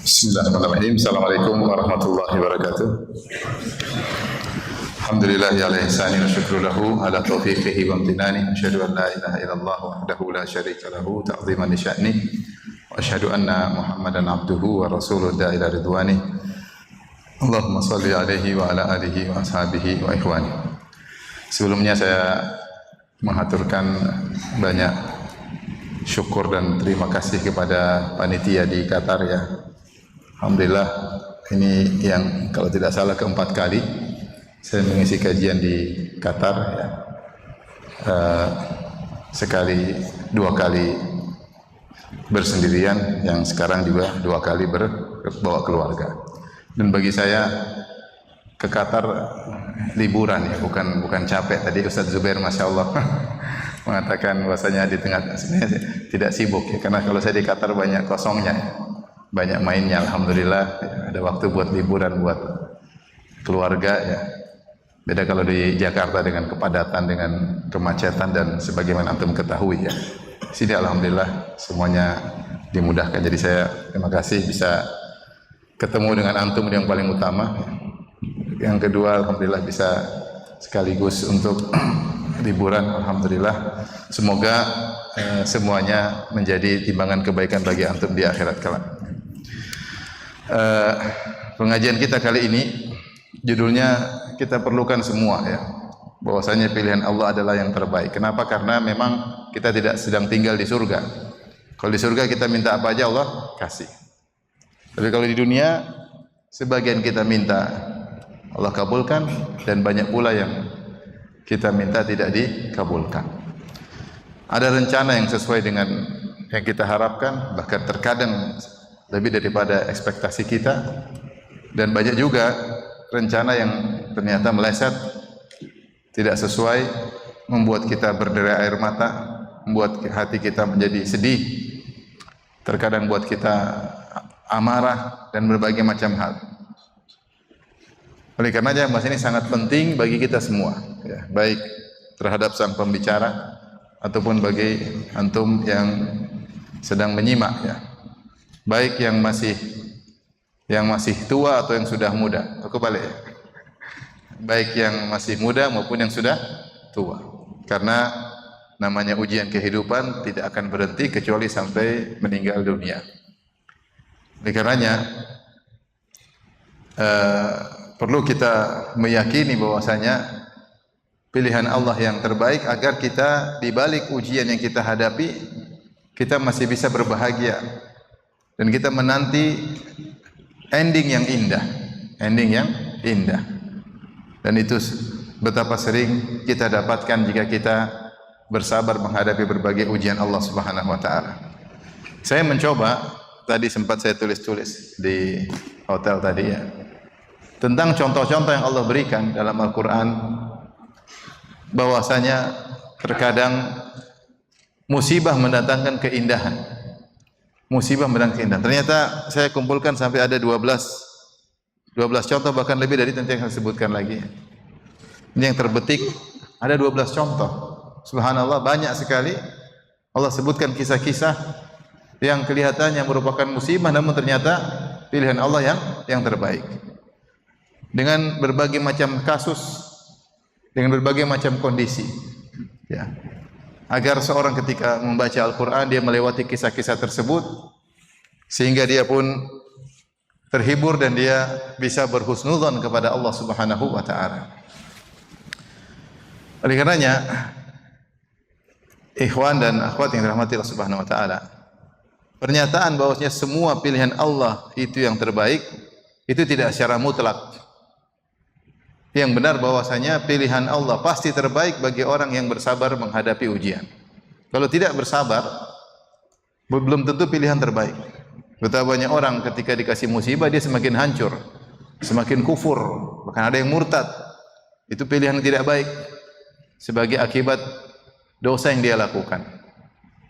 Bismillahirrahmanirrahim. Assalamualaikum warahmatullahi wabarakatuh. Alhamdulillahi ala ihsani wa syukru lahu ala taufiqihi wa amtinani. Asyhadu an la ilaha illallah wahdahu la syarika lahu ta'ziman li sya'ni. Wa asyhadu anna Muhammadan abduhu wa rasuluhu da'ila ridwani. Allahumma salli alaihi wa ala alihi wa ashabihi wa ikhwani. Sebelumnya saya mengaturkan banyak syukur dan terima kasih kepada panitia di Qatar ya. Alhamdulillah ini yang kalau tidak salah keempat kali saya mengisi kajian di Qatar ya. Sekali, dua kali bersendirian, yang sekarang juga dua kali bawa keluarga. Dan bagi saya ke Qatar liburan ya, bukan capek. Tadi Ustaz Zubair Masya Allah mengatakan bahwasanya di tengah sebenarnya tidak sibuk ya, karena kalau saya di Qatar banyak kosongnya ya. Banyak mainnya, alhamdulillah ya, ada waktu buat liburan, buat keluarga ya. Beda kalau di Jakarta dengan kepadatan, dengan kemacetan dan sebagaimana antum ketahui ya. Sini alhamdulillah semuanya dimudahkan. Jadi saya terima kasih bisa ketemu dengan antum yang paling utama. Yang kedua alhamdulillah bisa sekaligus untuk liburan, alhamdulillah. Semoga semuanya menjadi timbangan kebaikan bagi antum di akhirat kelak. Pengajian kita kali ini judulnya kita perlukan semua ya, bahwasanya pilihan Allah adalah yang terbaik. Kenapa? Karena memang kita tidak sedang tinggal di surga. Kalau di surga kita minta apa aja Allah kasih. Tapi kalau di dunia sebagian kita minta Allah kabulkan, dan banyak pula yang kita minta tidak dikabulkan. Ada rencana yang sesuai dengan yang kita harapkan, bahkan terkadang lebih daripada ekspektasi kita, dan banyak juga rencana yang ternyata meleset, tidak sesuai, membuat kita berderai air mata, membuat hati kita menjadi sedih, terkadang buat kita amarah dan berbagai macam hal. Oleh karenanya bahas ini sangat penting bagi kita semua ya, baik terhadap sang pembicara ataupun bagi antum yang sedang menyimak ya. Baik yang masih tua atau yang sudah muda. Aku balik ya. Baik yang masih muda maupun yang sudah tua. Karena namanya ujian kehidupan tidak akan berhenti kecuali sampai meninggal dunia. Oleh karenanya perlu kita meyakini bahwasanya pilihan Allah yang terbaik agar kita di balik ujian yang kita hadapi kita masih bisa berbahagia. Dan kita menanti ending yang indah, Dan itu betapa sering kita dapatkan jika kita bersabar menghadapi berbagai ujian Allah Subhanahu wa taala. Saya mencoba, tadi sempat saya tulis-tulis di hotel tadi ya, tentang contoh-contoh yang Allah berikan dalam Al-Qur'an, bahwasanya terkadang musibah mendatangkan keindahan. Ternyata saya kumpulkan sampai ada 12 contoh, bahkan lebih dari nanti yang saya sebutkan lagi. Ini yang terbetik ada 12 contoh. Subhanallah, banyak sekali Allah sebutkan kisah-kisah yang kelihatannya merupakan musibah, namun ternyata pilihan Allah yang terbaik. Dengan berbagai macam kasus, dengan berbagai macam kondisi. Ya. Agar seorang ketika membaca Al-Quran dia melewati kisah-kisah tersebut sehingga dia pun terhibur dan dia bisa berhusnudzon kepada Allah Subhanahu wa taala. Oleh karenanya ikhwan dan akhwat yang dirahmati Allah Subhanahu wa taala, pernyataan bahwasanya semua pilihan Allah itu yang terbaik itu tidak secara mutlak. Yang benar bahwasanya pilihan Allah pasti terbaik bagi orang yang bersabar menghadapi ujian. Kalau tidak bersabar, belum tentu pilihan terbaik. Betapa banyak orang ketika dikasih musibah dia semakin hancur, semakin kufur, bahkan ada yang murtad. Itu pilihan yang tidak baik sebagai akibat dosa yang dia lakukan.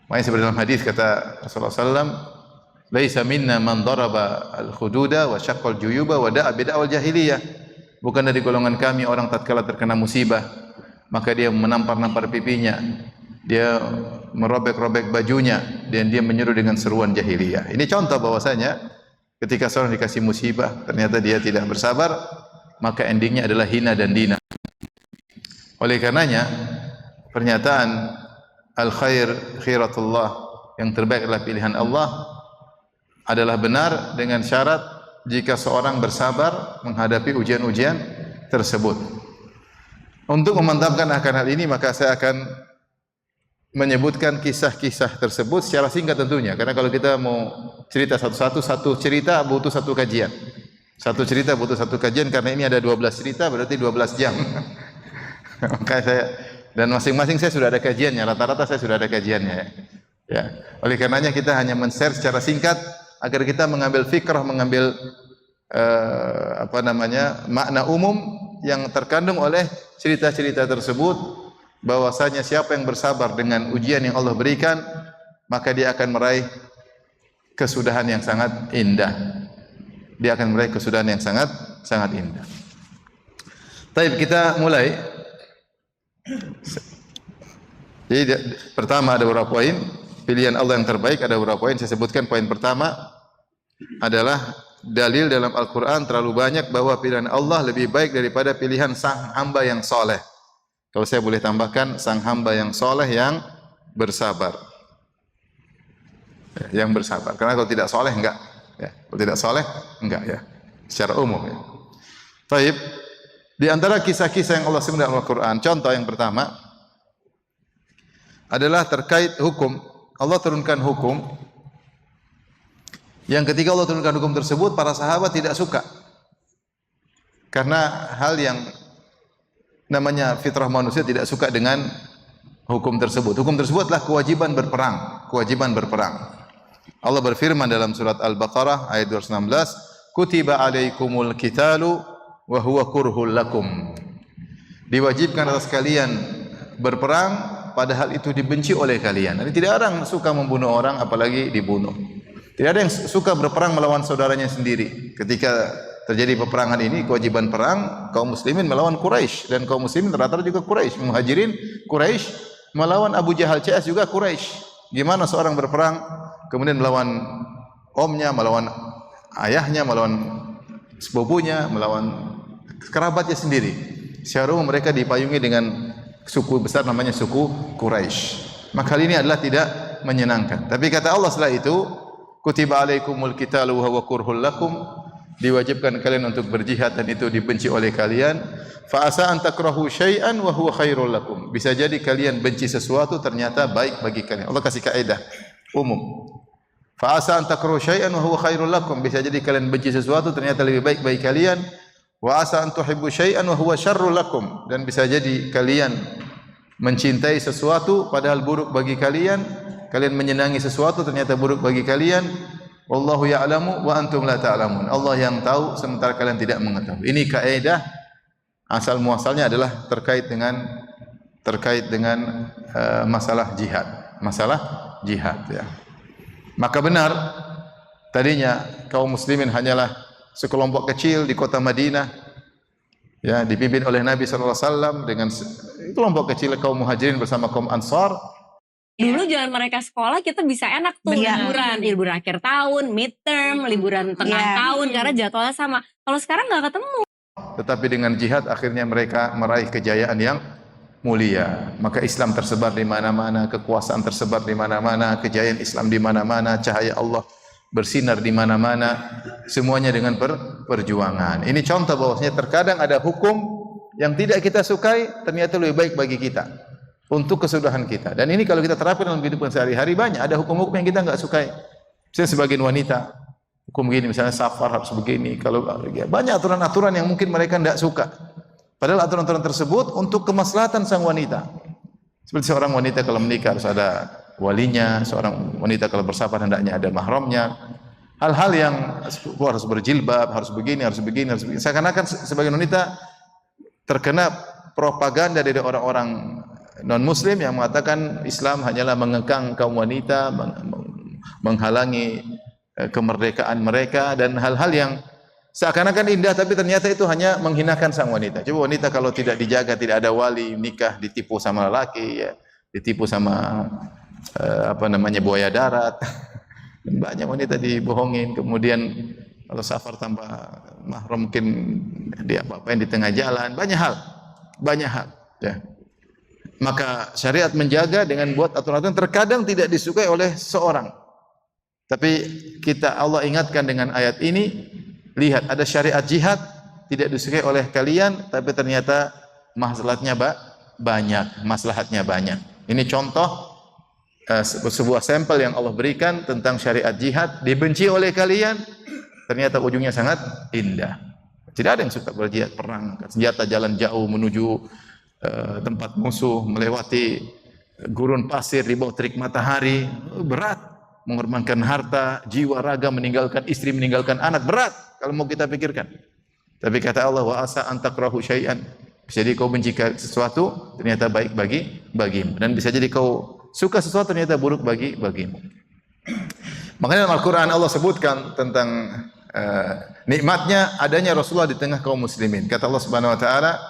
Makanya seperti dalam hadis kata Rasulullah SAW, "Laisa minna man daraba al-khududa wa syaqqal juyuba wa da'a bid'al jahiliyah." Bukan dari golongan kami orang tatkala terkena musibah maka dia menampar-nampar pipinya, dia merobek-robek bajunya, dan dia menyeru dengan seruan jahiliyah. Ini contoh bahwasanya Ketika seorang dikasih musibah, ternyata dia tidak bersabar, maka endingnya adalah hina dan dina. Oleh karenanya, pernyataan al-khair khiratullah, yang terbaik adalah pilihan Allah, adalah benar dengan syarat jika seorang bersabar menghadapi ujian-ujian tersebut. Untuk memantapkan akan hal ini, maka saya akan menyebutkan kisah-kisah tersebut secara singkat tentunya, karena kalau kita mau cerita satu-satu, satu cerita butuh satu kajian. Satu cerita butuh satu kajian, karena ini ada 12 cerita berarti 12 jam. Maka saya, dan masing-masing saya sudah ada kajiannya, rata-rata saya sudah ada kajiannya ya. Ya. Oleh karenanya kita hanya men-share secara singkat agar kita mengambil fikrah, mengambil makna umum yang terkandung oleh cerita-cerita tersebut, bahwasanya siapa yang bersabar dengan ujian yang Allah berikan, maka dia akan meraih kesudahan yang sangat indah. Dia akan meraih kesudahan yang sangat indah. Baik, kita mulai. Jadi pertama ada beberapa poin, pilihan Allah yang terbaik ada beberapa poin. Saya sebutkan poin pertama adalah dalil dalam Al-Quran terlalu banyak bahwa pilihan Allah lebih baik daripada pilihan sang hamba yang soleh. Kalau saya boleh tambahkan, sang hamba yang soleh yang bersabar. Yang bersabar. Karena kalau tidak soleh enggak. Ya. Kalau tidak soleh enggak ya. Secara umum ya. Baik. Di antara kisah-kisah yang Allah sebut dalam Al-Quran, contoh yang pertama adalah terkait hukum. Allah turunkan hukum. Yang ketika Allah turunkan hukum tersebut, para sahabat tidak suka. Karena hal yang namanya fitrah manusia tidak suka dengan hukum tersebut. Hukum tersebut adalah kewajiban berperang. Kewajiban berperang. Allah berfirman dalam surat Al-Baqarah ayat 216, "Kutiba alaikumul qitalu wa huwa kurhul lakum." Diwajibkan atas kalian berperang, padahal itu dibenci oleh kalian. Jadi tidak ada yang suka membunuh orang, apalagi dibunuh. Tidak ada yang suka berperang melawan saudaranya sendiri. Ketika terjadi peperangan ini, kewajiban perang, kaum muslimin melawan Quraisy, dan kaum muslimin rata-rata juga Quraisy, Muhajirin Quraisy melawan Abu Jahal CS juga Quraisy. Gimana seorang berperang kemudian melawan omnya, melawan ayahnya, melawan sepupunya, melawan kerabatnya sendiri. Secara umum mereka dipayungi dengan suku besar namanya suku Quraisy. Maka hal ini adalah tidak menyenangkan. Tapi kata Allah setelah itu, kutiba alaikumul qitalu wa huwa kurhul lakum, diwajibkan kalian untuk berjihad dan itu dibenci oleh kalian. Fa asa an takrahu syai'an wa huwa khairul lakum. Bisa jadi kalian benci sesuatu ternyata baik bagi kalian. Allah kasih kaidah umum. Fa asa an takrahu syai'an wa huwa khairul lakum. Bisa jadi kalian benci sesuatu ternyata lebih baik bagi kalian. Wa asa an tuhibbu syai'an wa huwa syarrul lakum. Dan bisa jadi kalian mencintai sesuatu padahal buruk bagi kalian. Kalian menyenangi sesuatu ternyata buruk bagi kalian. Wallahu ya'lamu wa antum la ta'lamun. Allah yang tahu sementara kalian tidak mengetahui. Ini kaidah asal muasalnya adalah terkait dengan masalah jihad. Masalah jihad ya. Maka benar tadinya kaum muslimin hanyalah sekelompok kecil di kota Madinah ya, dipimpin oleh Nabi sallallahu alaihi wasallam dengan kelompok kecil kaum Muhajirin bersama kaum Ansar. Dulu zaman mereka sekolah kita bisa enak tuh liburan akhir tahun, midterm, liburan tengah tahun karena jadwalnya sama. Kalau sekarang nggak ketemu. Tetapi dengan jihad akhirnya mereka meraih kejayaan yang mulia. Maka Islam tersebar di mana-mana, kekuasaan tersebar di mana-mana, kejayaan Islam di mana-mana, cahaya Allah bersinar di mana-mana, semuanya dengan perjuangan. Ini contoh bahwasanya terkadang ada hukum yang tidak kita sukai ternyata lebih baik bagi kita, untuk kesudahan kita. Dan ini kalau kita terapkan dalam kehidupan sehari-hari, banyak ada hukum-hukum yang kita enggak sukai. Misalnya sebagian wanita, hukum begini, misalnya safar harus begini. Kalau banyak aturan-aturan yang mungkin mereka enggak suka. Padahal aturan-aturan tersebut untuk kemaslahatan sang wanita. Seperti seorang wanita kalau menikah harus ada walinya, seorang wanita kalau bersafar hendaknya ada mahramnya. Hal-hal yang harus berjilbab, harus begini, harus begini, harus begini. Seakan-akan sebagian wanita terkena propaganda dari orang-orang non-muslim yang mengatakan Islam hanyalah mengekang kaum wanita, menghalangi kemerdekaan mereka, dan hal-hal yang seakan-akan indah tapi ternyata itu hanya menghinakan sang wanita. Coba wanita kalau tidak dijaga, tidak ada wali, nikah ditipu sama lelaki ya, ditipu sama buaya darat. Banyak wanita dibohongin, kemudian Kalau safar tanpa mahram mungkin dia apa-apain di tengah jalan, banyak hal. Banyak hal, ya. Maka syariat menjaga dengan buat aturan-aturan terkadang tidak disukai oleh seorang. Tapi Allah ingatkan dengan ayat ini, lihat ada syariat jihad tidak disukai oleh kalian, tapi ternyata maslahatnya banyak, maslahatnya banyak. Ini contoh sebuah sampel yang Allah berikan tentang syariat jihad, dibenci oleh kalian, ternyata ujungnya sangat indah. Tidak ada yang suka berjihad perang, senjata jalan jauh menuju tempat musuh, melewati gurun pasir di bawah terik matahari, berat. Mengorbankan harta, jiwa, raga, meninggalkan istri, meninggalkan anak, berat kalau mau kita pikirkan. Tapi kata Allah, wa asa an takrahu syai'an. Bisa jadi kau benci sesuatu, ternyata baik bagimu. Dan bisa jadi kau suka sesuatu, ternyata buruk bagimu. Makanya dalam Al-Quran Allah sebutkan tentang nikmatnya adanya Rasulullah di tengah kaum muslimin. Kata Allah Subhanahu wa taala,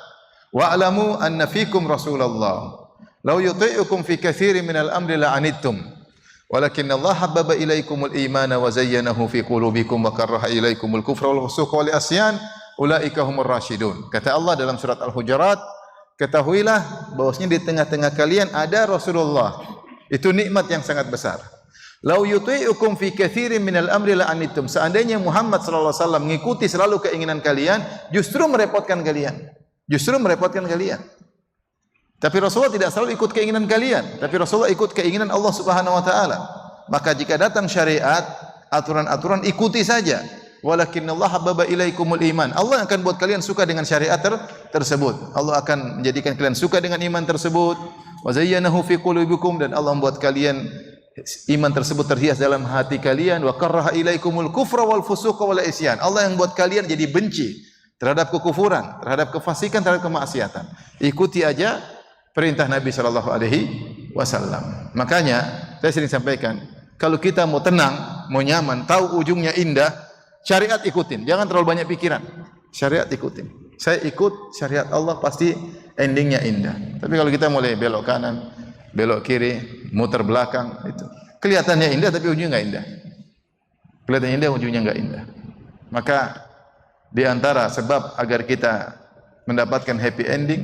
wa'lamu anna fikum Rasulullah law yuti'ukum fi katsirin minal amri la'anittum walakin Allah habbaba ilaikumul imana wa zayyanahu fi qulubikum wa karraha ilaikumul kufra wal fusuqa wal isyan ulaika humur rasyidun. Kata Allah dalam surat Al-Hujurat, ketahuilah bahwasanya di tengah-tengah kalian ada Rasulullah. Itu nikmat yang sangat besar. Lau yuti'ukum fi katsirin minal amri la'anittum. Seandainya Muhammad sallallahu alaihi wasallam mengikuti selalu keinginan kalian, justru merepotkan kalian. Justru merepotkan kalian. Tapi Rasulullah tidak selalu ikut keinginan kalian, tapi Rasulullah ikut keinginan Allah Subhanahu wa taala. Maka jika datang syariat, aturan-aturan ikuti saja. Walakinnallaha habbaba ilaikumul iman. Allah akan buat kalian suka dengan syariat tersebut. Allah akan menjadikan kalian suka dengan iman tersebut. Wa zayyanahu fi qulubikum, dan Allah membuat kalian iman tersebut terhias dalam hati kalian. Wa karraha ilaikumul kufra wal fusuqa wal isyan. Allah yang buat kalian jadi benci terhadap kekufuran, terhadap kefasikan, terhadap kemaksiatan. Ikuti aja perintah Nabi sallallahu alaihi wasallam. Makanya saya sering sampaikan, kalau kita mau tenang, mau nyaman, tahu ujungnya indah, syariat ikutin. Jangan terlalu banyak pikiran. Syariat ikutin. Saya ikut syariat Allah, pasti endingnya indah. Tapi kalau kita mulai belok kanan, belok kiri, muter belakang, itu kelihatannya indah tapi ujungnya enggak indah. Kelihatannya indah, ujungnya enggak indah. Maka di antara sebab agar kita mendapatkan happy ending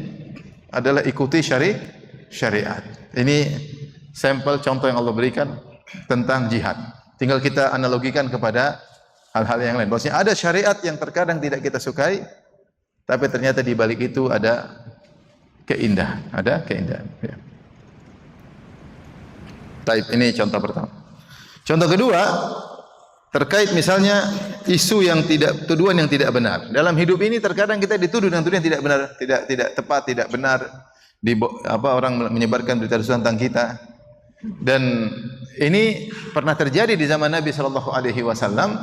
adalah ikuti syariat. Ini sampel contoh yang Allah berikan tentang jihad. Tinggal kita analogikan kepada hal-hal yang lain. Bahwasanya ada syariat yang terkadang tidak kita sukai, tapi ternyata di balik itu ada keindahan, Ya. Taib, ini contoh pertama. Contoh kedua, terkait misalnya tuduhan yang tidak benar. Dalam hidup ini terkadang kita dituduh dengan tuduhan yang tidak benar, tidak tepat, tidak benar. Orang menyebarkan berita dusta tentang kita. Dan ini pernah terjadi di zaman Nabi sallallahu alaihi wasallam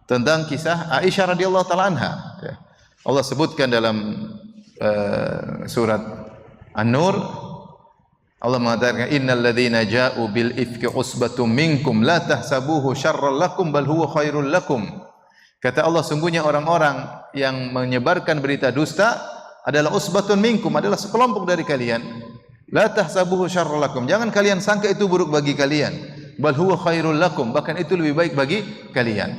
tentang kisah Aisyah radhiyallahu taala anha. Ya. Allah sebutkan dalam surat An-Nur, Allah mengatakan innal ladzina ja'u bil ifki usbatum minkum la tahsabuhu syarran lakum bal huwa khairul lakum. Kata Allah, sungguhnya orang-orang yang menyebarkan berita dusta adalah usbatun minkum, adalah sekelompok dari kalian. La tahsabuhu syarran lakum. Jangan kalian sangka itu buruk bagi kalian. Bal huwa khairul lakum, bahkan itu lebih baik bagi kalian.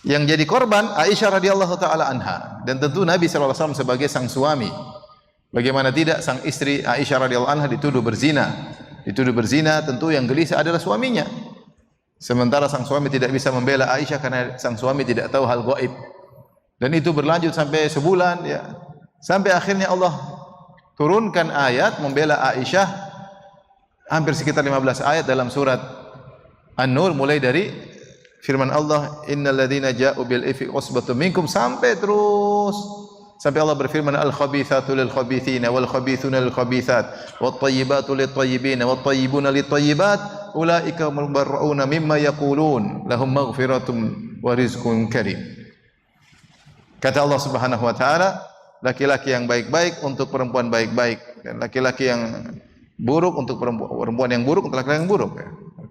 Yang jadi korban Aisyah radhiyallahu taala anha, dan tentu Nabi sallallahu alaihi wasallam sebagai sang suami. Bagaimana tidak, sang istri Aisyah radhiyallahu anha dituduh berzina. Dituduh berzina, tentu yang gelisah adalah suaminya. Sementara sang suami tidak bisa membela Aisyah karena sang suami tidak tahu hal gaib. Dan itu berlanjut sampai sebulan, ya. Sampai akhirnya Allah turunkan ayat membela Aisyah, hampir sekitar 15 ayat dalam surat An-Nur, mulai dari firman Allah, innal ladzina ja'u bil ifki usbatun minkum, sampai terus. Sampai Allah berfirman, al-khabithatu lil-khabithina wal-khabithuna lil-khabithat wat-tayyibatu lit-tayyibina wat-tayyibuna lit-tayyibat ulaika mubarra'una mimma yaqulun lahum maghfiratun wa rizqun karim. Kata Allah Subhanahu wa taala, laki-laki yang baik-baik untuk perempuan baik-baik, dan laki-laki yang buruk untuk perempuan yang buruk untuk laki-laki yang buruk.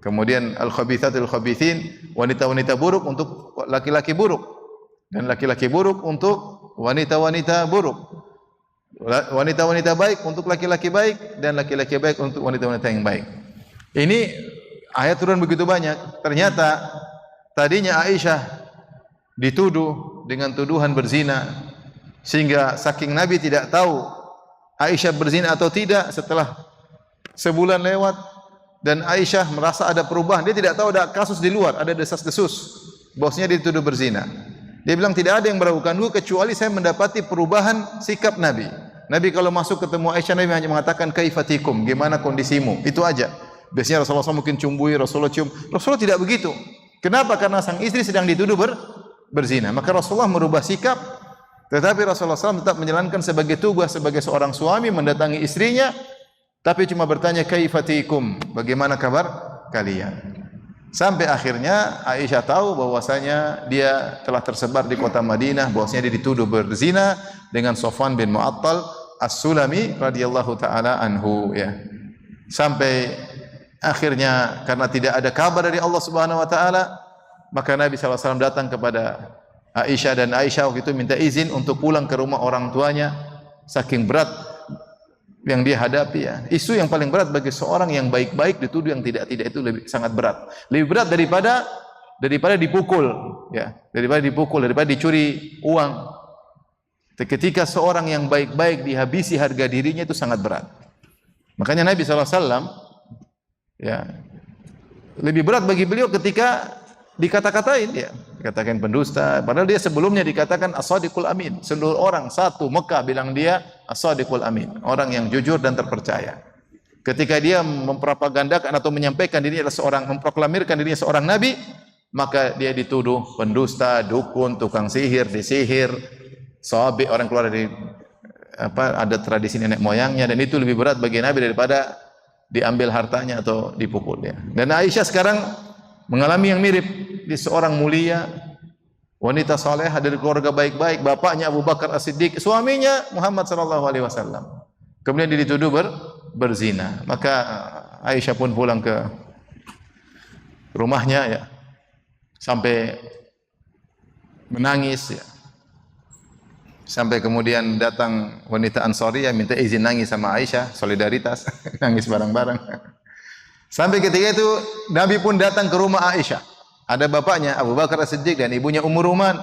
Kemudian al-khabithatu lil-khabithin, wanita-wanita buruk untuk laki-laki buruk, dan laki-laki buruk untuk wanita-wanita buruk. Wanita-wanita baik untuk laki-laki baik, dan laki-laki baik untuk wanita-wanita yang baik. Ini ayat turun begitu banyak. Ternyata tadinya Aisyah dituduh dengan tuduhan berzina, sehingga saking Nabi tidak tahu Aisyah berzina atau tidak, setelah sebulan lewat dan Aisyah merasa ada perubahan, dia tidak tahu ada kasus di luar, ada desas-desus bosnya dituduh berzina. Dia bilang tidak ada yang meragukanku kecuali saya mendapati perubahan sikap Nabi. Nabi kalau masuk ketemu Aisyah, Nabi hanya mengatakan kaifatikum, gimana kondisimu, itu aja. Biasanya Rasulullah SAW mungkin cumbui, Rasulullah cium. Rasulullah tidak begitu. Kenapa? Karena sang istri sedang dituduh berzina. Maka Rasulullah merubah sikap, tetapi Rasulullah SAW tetap menjalankan sebagai tugas sebagai seorang suami mendatangi istrinya, tapi cuma bertanya kaifatikum, bagaimana kabar kalian. Sampai akhirnya Aisyah tahu bahwasanya dia telah tersebar di kota Madinah, bahwasanya dia dituduh berzina dengan Sofwan bin Mu'attal As-Sulami radhiyallahu taala anhu, ya. Sampai akhirnya karena tidak ada kabar dari Allah Subhanahu wa taala, maka Nabi SAW datang kepada Aisyah, dan Aisyah waktu itu minta izin untuk pulang ke rumah orang tuanya, saking berat yang dia hadapi, ya. Isu yang paling berat bagi seorang yang baik-baik dituduh yang tidak-tidak itu sangat berat. Lebih berat daripada dipukul, ya. Daripada dicuri uang. Ketika seorang yang baik-baik dihabisi harga dirinya, itu sangat berat. Makanya Nabi SAW, ya, lebih berat bagi beliau ketika dikata-katain, ya, dikatakan pendusta, padahal dia sebelumnya dikatakan as-sadiqul amin. Seluruh orang satu Mekah bilang dia as-sadiqul amin, orang yang jujur dan terpercaya. Ketika dia mempropagandakan atau menyampaikan dirinya adalah seorang, memproklamirkan dirinya seorang nabi, maka dia dituduh pendusta, dukun, tukang sihir, disihir, sahabi, orang keluar dari ada tradisi nenek moyangnya, dan itu lebih berat bagi Nabi daripada diambil hartanya atau dipukul, ya. Dan Aisyah sekarang mengalami yang mirip. Dia seorang mulia, wanita saleh dari keluarga baik-baik, bapaknya Abu Bakar As-Siddiq, suaminya Muhammad sallallahu alaihi wasallam. Kemudian dia dituduh berzina. Maka Aisyah pun pulang ke rumahnya, ya, sampai menangis, ya. Sampai kemudian datang wanita Ansariyah minta izin nangis sama Aisyah, solidaritas, nangis bareng-bareng. Sampai ketika itu Nabi pun datang ke rumah Aisyah. Ada bapaknya Abu Bakar As-Siddiq dan ibunya Ummu Ruman.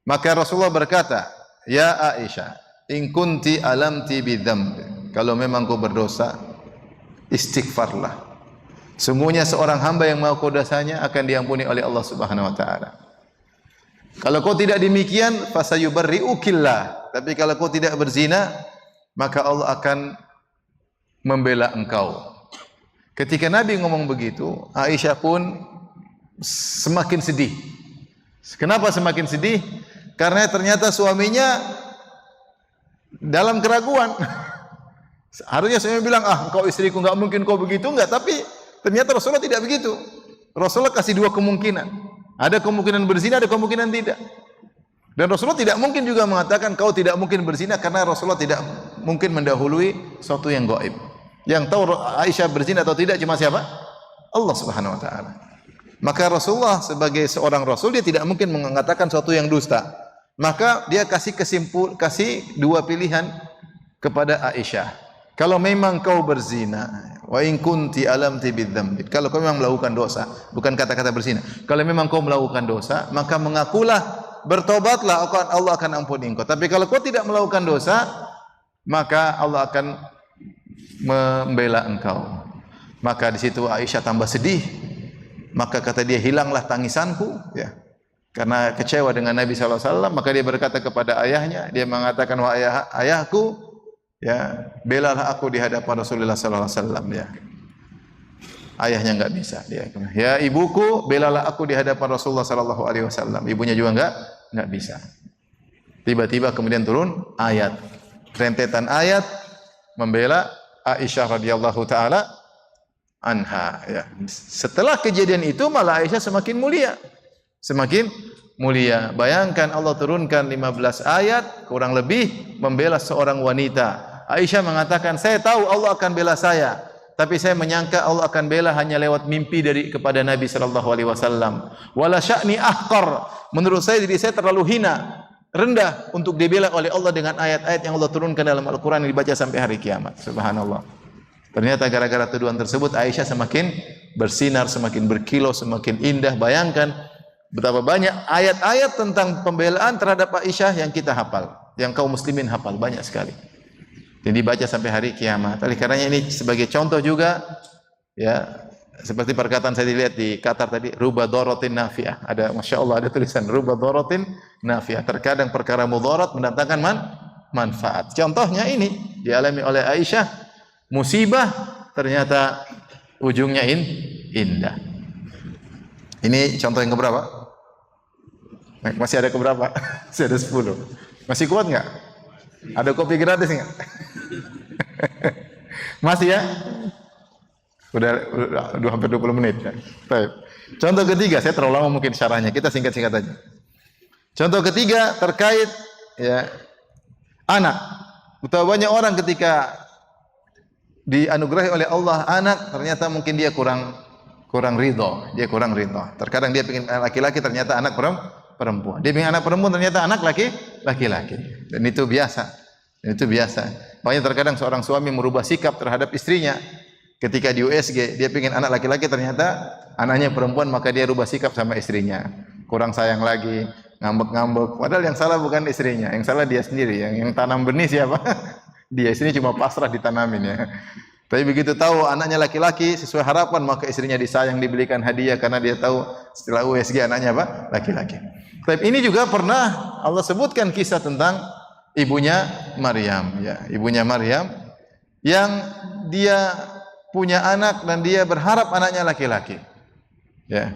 Maka Rasulullah berkata, "Ya Aisyah, in kunti alamti bidzamb." Kalau memang kau berdosa, istighfarlah. Sungguhnya seorang hamba yang mengaku dosanya akan diampuni oleh Allah Subhanahu wa taala. Kalau kau tidak demikian, fasayubarri'ukillah. Tapi kalau kau tidak berzina, maka Allah akan membela engkau. Ketika Nabi ngomong begitu, Aisyah pun semakin sedih. Kenapa semakin sedih? Karena ternyata suaminya dalam keraguan. Harusnya suaminya bilang, engkau istriku, enggak mungkin kau begitu, enggak. Tapi ternyata Rasulullah tidak begitu. Rasulullah kasih dua kemungkinan. Ada kemungkinan berzina, ada kemungkinan tidak. Dan Rasulullah tidak mungkin juga mengatakan kau tidak mungkin berzina, karena Rasulullah tidak mungkin mendahului sesuatu yang gaib. Yang tahu Aisyah berzina atau tidak cuma siapa? Allah Subhanahu wa taala. Maka Rasulullah sebagai seorang rasul, dia tidak mungkin mengatakan sesuatu yang dusta. Maka dia kasih dua pilihan kepada Aisyah. Kalau memang kau berzina, wa in kunti alamti bidzambi, kalau kau memang melakukan dosa, bukan kata-kata berzina. Kalau memang kau melakukan dosa, maka mengakulah, bertobatlah, Allah akan ampuni engkau. Tapi kalau kau tidak melakukan dosa, maka Allah akan membela engkau. Maka di situ Aisyah tambah sedih. Maka kata dia, hilanglah tangisanku, ya, karena kecewa dengan Nabi SAW. Maka dia berkata kepada ayahnya, dia mengatakan, wahai ayahku, ya, belalah aku di hadapan Rasulullah SAW, ya. Ayahnya enggak bisa, dia, ya ibuku, belalah aku di hadapan Rasulullah SAW. Ibunya juga enggak bisa. Tiba-tiba kemudian turun ayat, rentetan ayat membela Aisyah radhiyallahu taala anha, ya. Setelah kejadian itu malah Aisyah semakin mulia. Bayangkan Allah turunkan 15 ayat kurang lebih membela seorang wanita. Aisyah mengatakan, saya tahu Allah akan bela saya, tapi saya menyangka Allah akan bela hanya lewat mimpi kepada Nabi sallallahu alaihi wasallam. Wala sya'ni ahqar. Menurut saya diri saya terlalu hina, rendah untuk dibela oleh Allah dengan ayat-ayat yang Allah turunkan dalam Al-Qur'an yang dibaca sampai hari kiamat. Subhanallah. Ternyata gara-gara tuduhan tersebut Aisyah semakin bersinar, semakin berkilau, semakin indah. Bayangkan Betapa banyak ayat-ayat tentang pembelaan terhadap Aisyah yang kita hafal, yang kaum muslimin hafal, banyak sekali. Jadi dibaca sampai hari kiamat. Oleh karenanya ini sebagai contoh juga, ya, seperti perkataan saya dilihat di Qatar tadi, ruba dorotin nafiah. Ada, masya Allah, ada tulisan ruba dorotin nafiah. Terkadang perkara mudarat mendatangkan manfaat. Contohnya ini dialami oleh Aisyah, musibah ternyata ujungnya indah. Ini contoh yang keberapa? Masih ada keberapa? Masih ada 10. Masih kuat nggak? Ada kopi gratis nggak? Masih ya? Udah hampir 20 menit ya. Baik. Contoh ketiga, saya terlalu lama mungkin syarahnya. Kita singkat-singkat aja. Contoh ketiga terkait ya anak. Betapa banyak orang ketika dianugerahi oleh Allah anak, ternyata mungkin dia kurang ridho. Dia kurang ridho. Terkadang dia ingin laki-laki, ternyata anak perempuan. Dia ingin anak perempuan, ternyata anak laki-laki. Dan itu biasa. Makanya terkadang seorang suami merubah sikap terhadap istrinya. Ketika di USG, dia ingin anak laki-laki, ternyata anaknya perempuan, maka dia rubah sikap sama istrinya. Kurang sayang lagi, ngambek-ngambek. Padahal yang salah bukan istrinya, yang salah dia sendiri. Yang tanam benih siapa? Dia. Istrinya cuma pasrah ditanamin ya. Tapi begitu tahu anaknya laki-laki sesuai harapan, maka istrinya disayang, dibelikan hadiah karena dia tahu setelah USG anaknya apa? Laki-laki. Tapi ini juga pernah Allah sebutkan kisah tentang ibunya Maryam, ya, ibunya Maryam yang dia punya anak dan dia berharap anaknya laki-laki. Ya.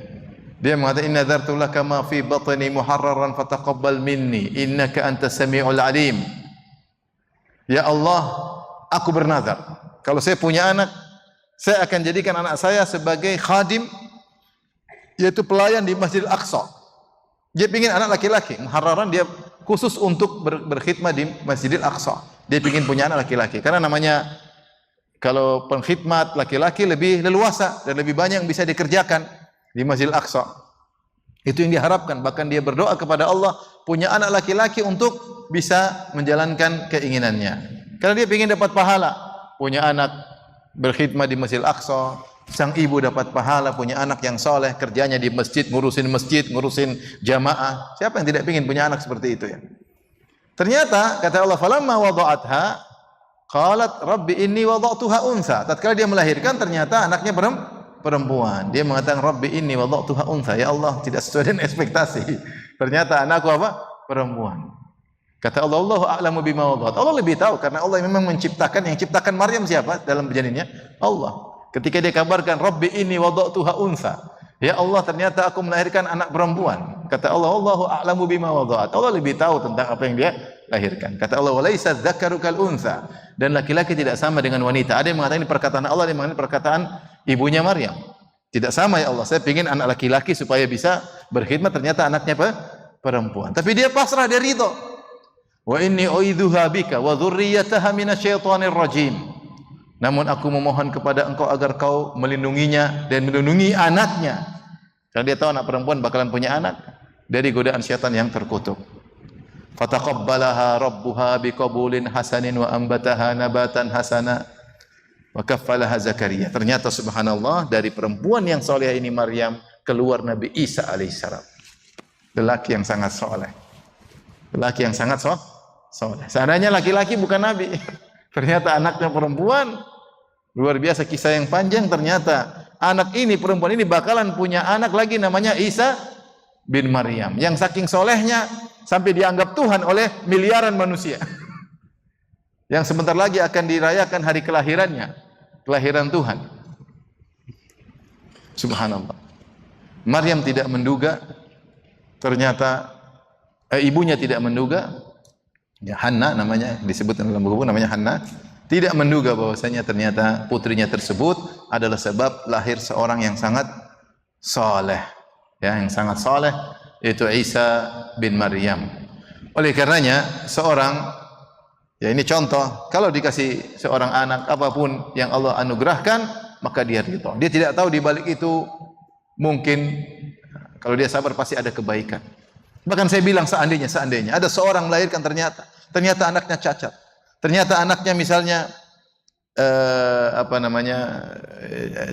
Dia mengatakan inna dzartu laka ma fi batni muharraran fataqabbal minni innaka antas samiul alim. Ya Allah, aku bernazar, kalau saya punya anak, saya akan jadikan anak saya sebagai khadim, yaitu pelayan di Masjidil Aqsa. Dia ingin anak laki-laki, muharraran, dia khusus untuk berkhidmat di Masjidil Aqsa. Dia ingin punya anak laki-laki, karena namanya kalau pengkhidmat laki-laki lebih leluasa dan lebih banyak yang bisa dikerjakan di Masjidil Aqsa. Itu yang diharapkan. Bahkan dia berdoa kepada Allah punya anak laki-laki untuk bisa menjalankan keinginannya. Karena dia ingin dapat pahala. Punya anak berkhidmat di Masjidil Aqsa, sang ibu dapat pahala punya anak yang soleh, kerjanya di masjid, ngurusin jamaah. Siapa yang tidak ingin punya anak seperti itu ya? Ternyata kata Allah, falamma wada'atha qalat rabbi inni wada'tuha unsa. Tatkala dia melahirkan ternyata anaknya perempuan. Dia mengatakan rabbi inni wada'tuha unsa. Ya Allah, tidak sesuai dengan ekspektasi. Ternyata anakku apa? Perempuan. Kata Allah, Allahu a'lamu bima wada'at. Allah lebih tahu karena Allah memang menciptakan. Yang ciptakan Maryam siapa dalam janinnya? Allah. Ketika dia kabarkan rabbi inni wada'tuha unsa. Ya Allah, ternyata aku melahirkan anak perempuan. Kata Allah, Allahu a'lamu bima wada'at. Allah lebih tahu tentang apa yang dia lahirkan. Kata Allah, walaysa dzakaru kal unsa. Dan laki-laki tidak sama dengan wanita. Ada yang mengatakan ini perkataan Allah, ada yang mengatakan perkataan ibunya Maryam. Tidak sama ya Allah. Saya ingin anak laki-laki supaya bisa berkhidmat, ternyata anaknya perempuan. Tapi dia pasrah, dia ridho. Wa inni uidzuha bika wa dzurriyyataha minasyaitonir rajim. Namun aku memohon kepada engkau agar kau melindunginya dan melindungi anaknya. Karena dia tahu anak perempuan bakalan punya anak dari godaan syaitan yang terkutuk. Fataqabbalaha rabbuha biqabulin hasanin wa ambataha nabatan hasana wa kaffalaha Zakaria. Ternyata subhanallah dari perempuan yang soleh ini Maryam keluar Nabi Isa alaihissalam. Lelaki yang sangat soleh. Lelaki yang sangat soleh. Seandainya laki-laki bukan Nabi. Ternyata anaknya perempuan. Luar biasa kisah yang panjang. Ternyata anak ini, perempuan ini bakalan punya anak lagi namanya Isa bin Maryam. Yang saking solehnya sampai dianggap Tuhan oleh miliaran manusia. Yang sebentar lagi akan dirayakan hari kelahirannya. Kelahiran Tuhan. Subhanallah. Maryam tidak menduga. Ternyata ibunya tidak menduga. Ya, Hanna namanya, disebut dalam buku namanya Hanna. Tidak menduga bahwasanya ternyata putrinya tersebut adalah sebab lahir seorang yang sangat soleh, ya, yang sangat soleh, yaitu Isa bin Maryam. Oleh karenanya seorang, ya ini contoh, kalau dikasih seorang anak apapun yang Allah anugerahkan, maka dia ridho. Dia tidak tahu di balik itu mungkin kalau dia sabar pasti ada kebaikan. Bahkan saya bilang seandainya ada seorang melahirkan ternyata anaknya cacat. Ternyata anaknya misalnya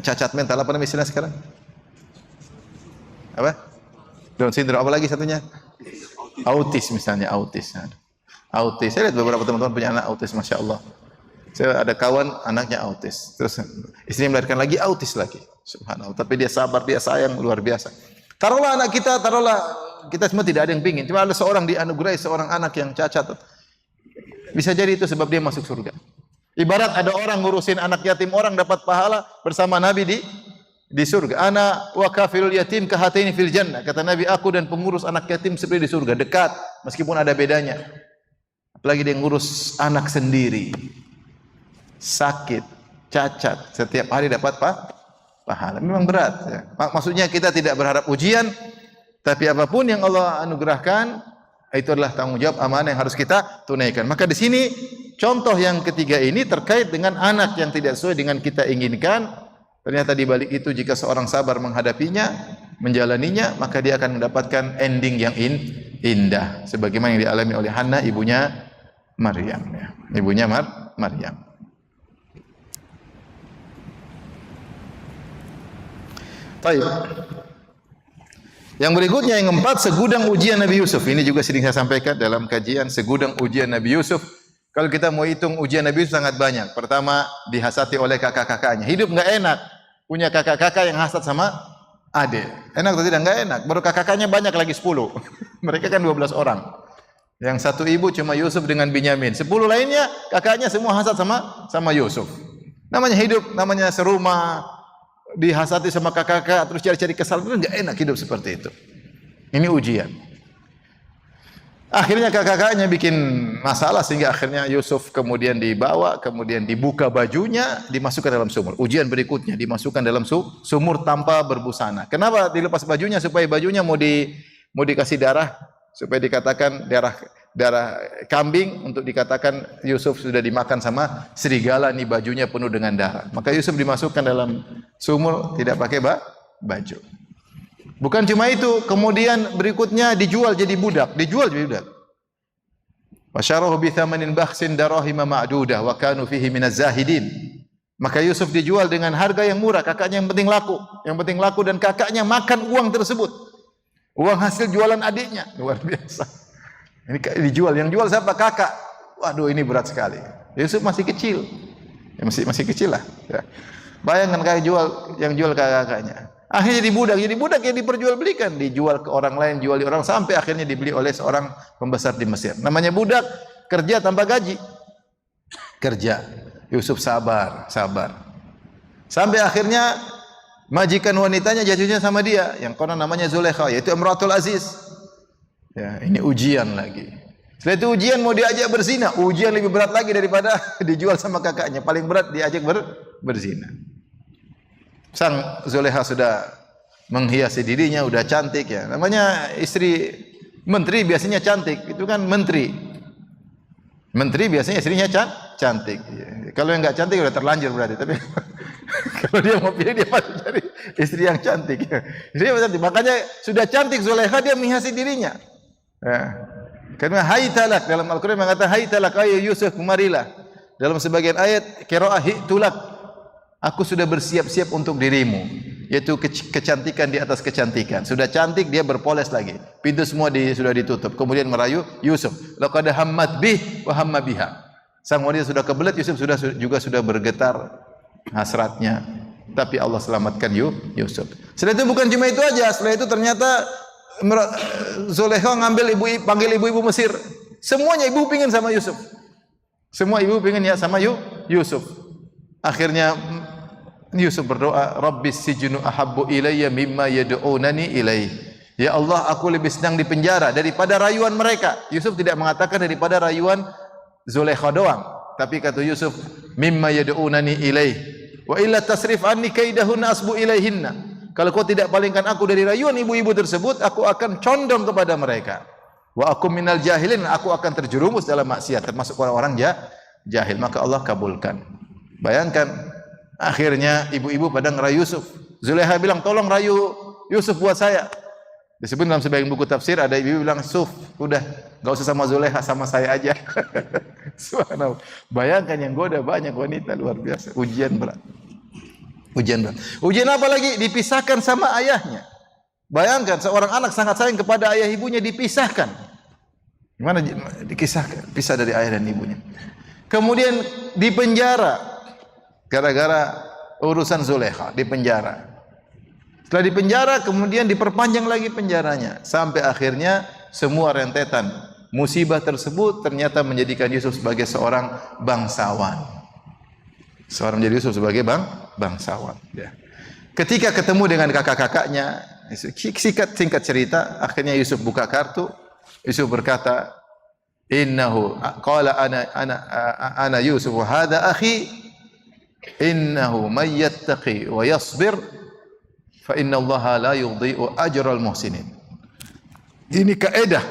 cacat mental, apa namanya istilah sekarang? Apa? Down syndrome. Apa lagi satunya? Autis misalnya, autis. Autis. Saya lihat beberapa teman-teman punya anak autis, masya Allah. Saya ada kawan anaknya autis. Terus istrinya melahirkan lagi autis lagi. Subhanallah. Tapi dia sabar, dia sayang luar biasa. Taruhlah anak kita, kita semua tidak ada yang pingin. Cuma ada seorang dianugerahi seorang anak yang cacat. Bisa jadi itu sebab dia masuk surga. Ibarat ada orang ngurusin anak yatim orang dapat pahala bersama Nabi di surga. Ana wa kafilul yatim kahataini fil jannah. Kata Nabi, aku dan pengurus anak yatim seperti di surga, dekat meskipun ada bedanya. Apalagi dia ngurus anak sendiri. Sakit, cacat, setiap hari dapat pahala. Memang berat ya. Maksudnya kita tidak berharap ujian, tapi apapun yang Allah anugerahkan itu adalah tanggung jawab amanah yang harus kita tunaikan. Maka di sini contoh yang ketiga ini terkait dengan anak yang tidak sesuai dengan kita inginkan. Ternyata di balik itu jika seorang sabar menghadapinya, menjalaninya, maka dia akan mendapatkan ending yang indah sebagaimana yang dialami oleh Hannah ibunya Maryam ya. Ibunya Maryam. Baik. Yang berikutnya yang keempat, segudang ujian Nabi Yusuf. Ini juga sering saya sampaikan dalam kajian, segudang ujian Nabi Yusuf. Kalau kita mau hitung ujian Nabi Yusuf sangat banyak. Pertama, dihasati oleh kakak-kakaknya. Hidup enggak enak. Punya kakak-kakak yang hasad sama adik. Enak atau tidak? Enggak enak. Baru kakak-kakaknya banyak lagi 10. Mereka kan 12 orang. Yang satu ibu cuma Yusuf dengan Binyamin. 10 lainnya kakaknya semua hasad sama Yusuf. Namanya hidup, namanya serumah. Dihasati sama kakak-kakak terus cari-cari kesalahan, enggak enak hidup seperti itu. Ini ujian. Akhirnya kakak-kakaknya bikin masalah sehingga akhirnya Yusuf kemudian dibawa, kemudian dibuka bajunya, dimasukkan dalam sumur. Ujian berikutnya dimasukkan dalam sumur tanpa berbusana. Kenapa dilepas bajunya? Supaya bajunya mau dikasih darah, supaya dikatakan darah kambing, untuk dikatakan Yusuf sudah dimakan sama serigala, nih bajunya penuh dengan darah. Maka Yusuf dimasukkan dalam sumur tidak pakai baju. Bukan cuma itu, kemudian berikutnya dijual jadi budak, Wasyarahu bi thamanin bakhsin darahima ma'dudah wa kanu fihi minaz zahidin. Maka Yusuf dijual dengan harga yang murah, kakaknya yang penting laku dan kakaknya makan uang tersebut. Uang hasil jualan adiknya, luar biasa. Ini dijual, yang jual siapa? Kakak. Waduh, ini berat sekali. Yusuf masih kecil. Ya, masih kecil lah. Ya. Bayangkan yang jual kakak-kakaknya. Akhirnya jadi budak yang diperjualbelikan, dijual ke orang lain, jual di orang sampai akhirnya dibeli oleh seorang pembesar di Mesir. Namanya budak, kerja tanpa gaji. Kerja. Yusuf sabar. Sampai akhirnya majikan wanitanya jatuhnya sama dia, yang konon namanya Zulaikha, yaitu Imratul Aziz. Ya, ini ujian lagi. Setelah itu ujian mau diajak berzina, ujian lebih berat lagi daripada dijual sama kakaknya. Paling berat diajak berzina. Sang Zulaikha sudah menghiasi dirinya, udah cantik ya. Namanya istri menteri biasanya cantik, itu kan menteri. Menteri biasanya istrinya cantik. Ya. Kalau yang enggak cantik udah terlanjur berarti. Tapi kalau dia mau pilih, dia pasti cari istri yang cantik. Istri yang cantik. Makanya sudah cantik Zulaikha, dia menghiasi dirinya. Ya. Karena haitalak dalam Al-Quran mengatakan haitalak ayat Yusuf, kemarilah. Dalam sebagian ayat qiraah hitulak. Aku sudah bersiap-siap untuk dirimu, yaitu kecantikan di atas kecantikan. Sudah cantik, dia berpoles lagi. Pintu semua sudah ditutup. Kemudian merayu Yusuf. Laqad hammat bih wa hamma biha. Sang wanita sudah kebelet, Yusuf juga sudah bergetar hasratnya. Tapi Allah selamatkan Yusuf. Setelah itu bukan cuma itu aja. Setelah itu ternyata Zulaikha panggil ibu-ibu Mesir. Semuanya ibu pingin sama Yusuf. Semua ibu pingin ya sama Yusuf. Akhirnya Yusuf berdoa, Rabbis sijnu ahabbu ilayya mimma yad'unani ilaih. Ya Allah, aku lebih senang di penjara daripada rayuan mereka. Yusuf tidak mengatakan daripada rayuan Zulaikha doang, tapi kata Yusuf, mimma yad'unani ilaih. Wa illa tasrif anni kaidahunna asbu ilaihinna. Kalau kau tidak palingkan aku dari rayuan ibu-ibu tersebut, aku akan condong kepada mereka. Wa akum minal jahilin, aku akan terjerumus dalam maksiat, termasuk orang-orang jahil. Maka Allah kabulkan. Bayangkan, akhirnya ibu-ibu pada ngerayu Yusuf. Zulaikha bilang, tolong rayu Yusuf buat saya. Disebut dalam sebagian buku tafsir, ada ibu bilang, Yusuf, udah, gak usah sama Zulaikha, sama saya aja. Subhanallah. Bayangkan yang goda banyak wanita, luar biasa. Ujian berat. Ujian apa lagi? Dipisahkan sama ayahnya. Bayangkan seorang anak sangat sayang kepada ayah ibunya dipisahkan. Gimana dikisahkan? Pisah dari ayah dan ibunya. Kemudian dipenjara gara-gara urusan Zulekha, dipenjara. Setelah dipenjara kemudian diperpanjang lagi penjaranya sampai akhirnya semua rentetan musibah tersebut ternyata menjadikan Yusuf sebagai seorang bangsawan. Seorang menjadi Yusuf sebagai bangsawan. Ya. Ketika ketemu dengan kakak-kakaknya, singkat cerita, akhirnya Yusuf buka kartu. Yusuf berkata, "Innahu qala ana Yusuf wa hadha akhi, innahu may yattaqi wa yasbir fa inna Allah la yudhi'u ajral muhsinin." Ini kaidah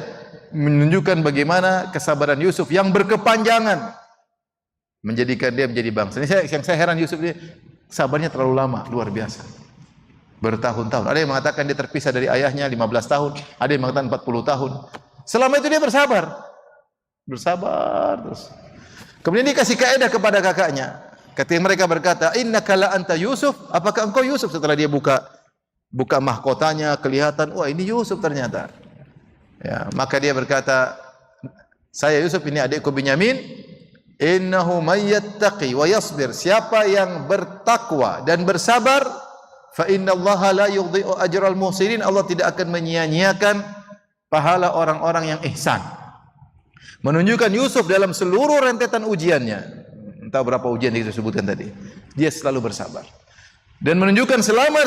menunjukkan bagaimana kesabaran Yusuf yang berkepanjangan menjadikan dia menjadi bangsa. Ini yang saya heran Yusuf ini sabarnya terlalu lama, luar biasa. Bertahun-tahun. Ada yang mengatakan dia terpisah dari ayahnya 15 tahun, ada yang mengatakan 40 tahun. Selama itu dia bersabar. Bersabar terus. Kemudian dia kasih kaidah kepada kakaknya. Ketika mereka berkata, "Innaka la anta Yusuf?" Apakah engkau Yusuf? Setelah dia buka mahkotanya, kelihatan, wah ini Yusuf ternyata. Ya, maka dia berkata, "Saya Yusuf, ini adikku Binyamin. Innahu may yattaqi wa yasbir." Siapa yang bertakwa dan bersabar, fa innallaha la yudhi'u ajral muhsinin. Allah tidak akan menyia-nyiakan pahala orang-orang yang ihsan. Menunjukkan Yusuf dalam seluruh rentetan ujiannya. Entah berapa ujian yang disebutkan tadi. Dia selalu bersabar. Dan menunjukkan selama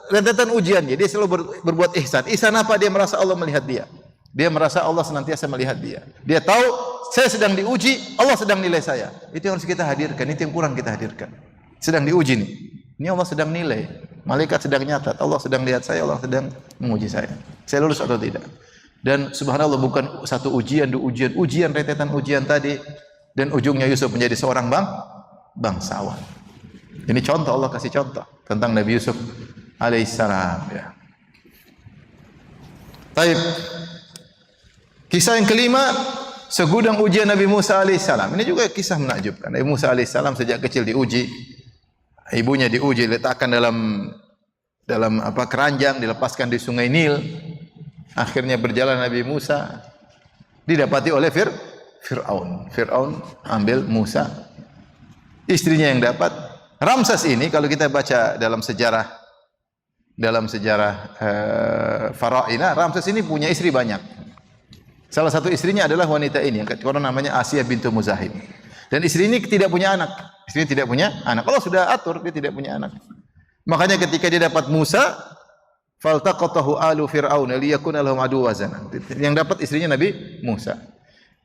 rentetan ujiannya dia selalu berbuat ihsan. Ihsan apa? Dia merasa Allah melihat dia. Dia merasa Allah senantiasa melihat dia. Dia tahu saya sedang diuji, Allah sedang nilai saya. Itu yang harus kita hadirkan, itu yang kurang kita hadirkan. Sedang diuji nih. Ini Allah sedang nilai. Malaikat sedang nyatat, Allah sedang lihat saya, Allah sedang menguji saya. Saya lulus atau tidak. Dan subhanallah bukan satu ujian, dua ujian, rentetan ujian tadi. Dan ujungnya Yusuf menjadi seorang bangsawan. Ini contoh, Allah kasih contoh tentang Nabi Yusuf alaihissalam. Ya. Baik. Kisah yang kelima, segudang ujian Nabi Musa alaihissalam. Ini juga kisah menakjubkan. Nabi Musa alaihissalam sejak kecil diuji, ibunya diuji, letakkan dalam keranjang, dilepaskan di Sungai Nil. Akhirnya berjalan Nabi Musa, didapati oleh Fir'aun. Fir'aun ambil Musa, istrinya yang dapat. Ramses ini kalau kita baca dalam sejarah Faraina, Ramses ini punya istri banyak. Salah satu istrinya adalah wanita ini yang konon namanya Asia bintu Muzahim. Dan istri ini tidak punya anak. Istri tidak punya anak. Allah sudah atur dia tidak punya anak. Makanya ketika dia dapat Musa, faltaqatahu alu fir'aun liyakuna lahum aduwwan. Yang dapat istrinya Nabi Musa.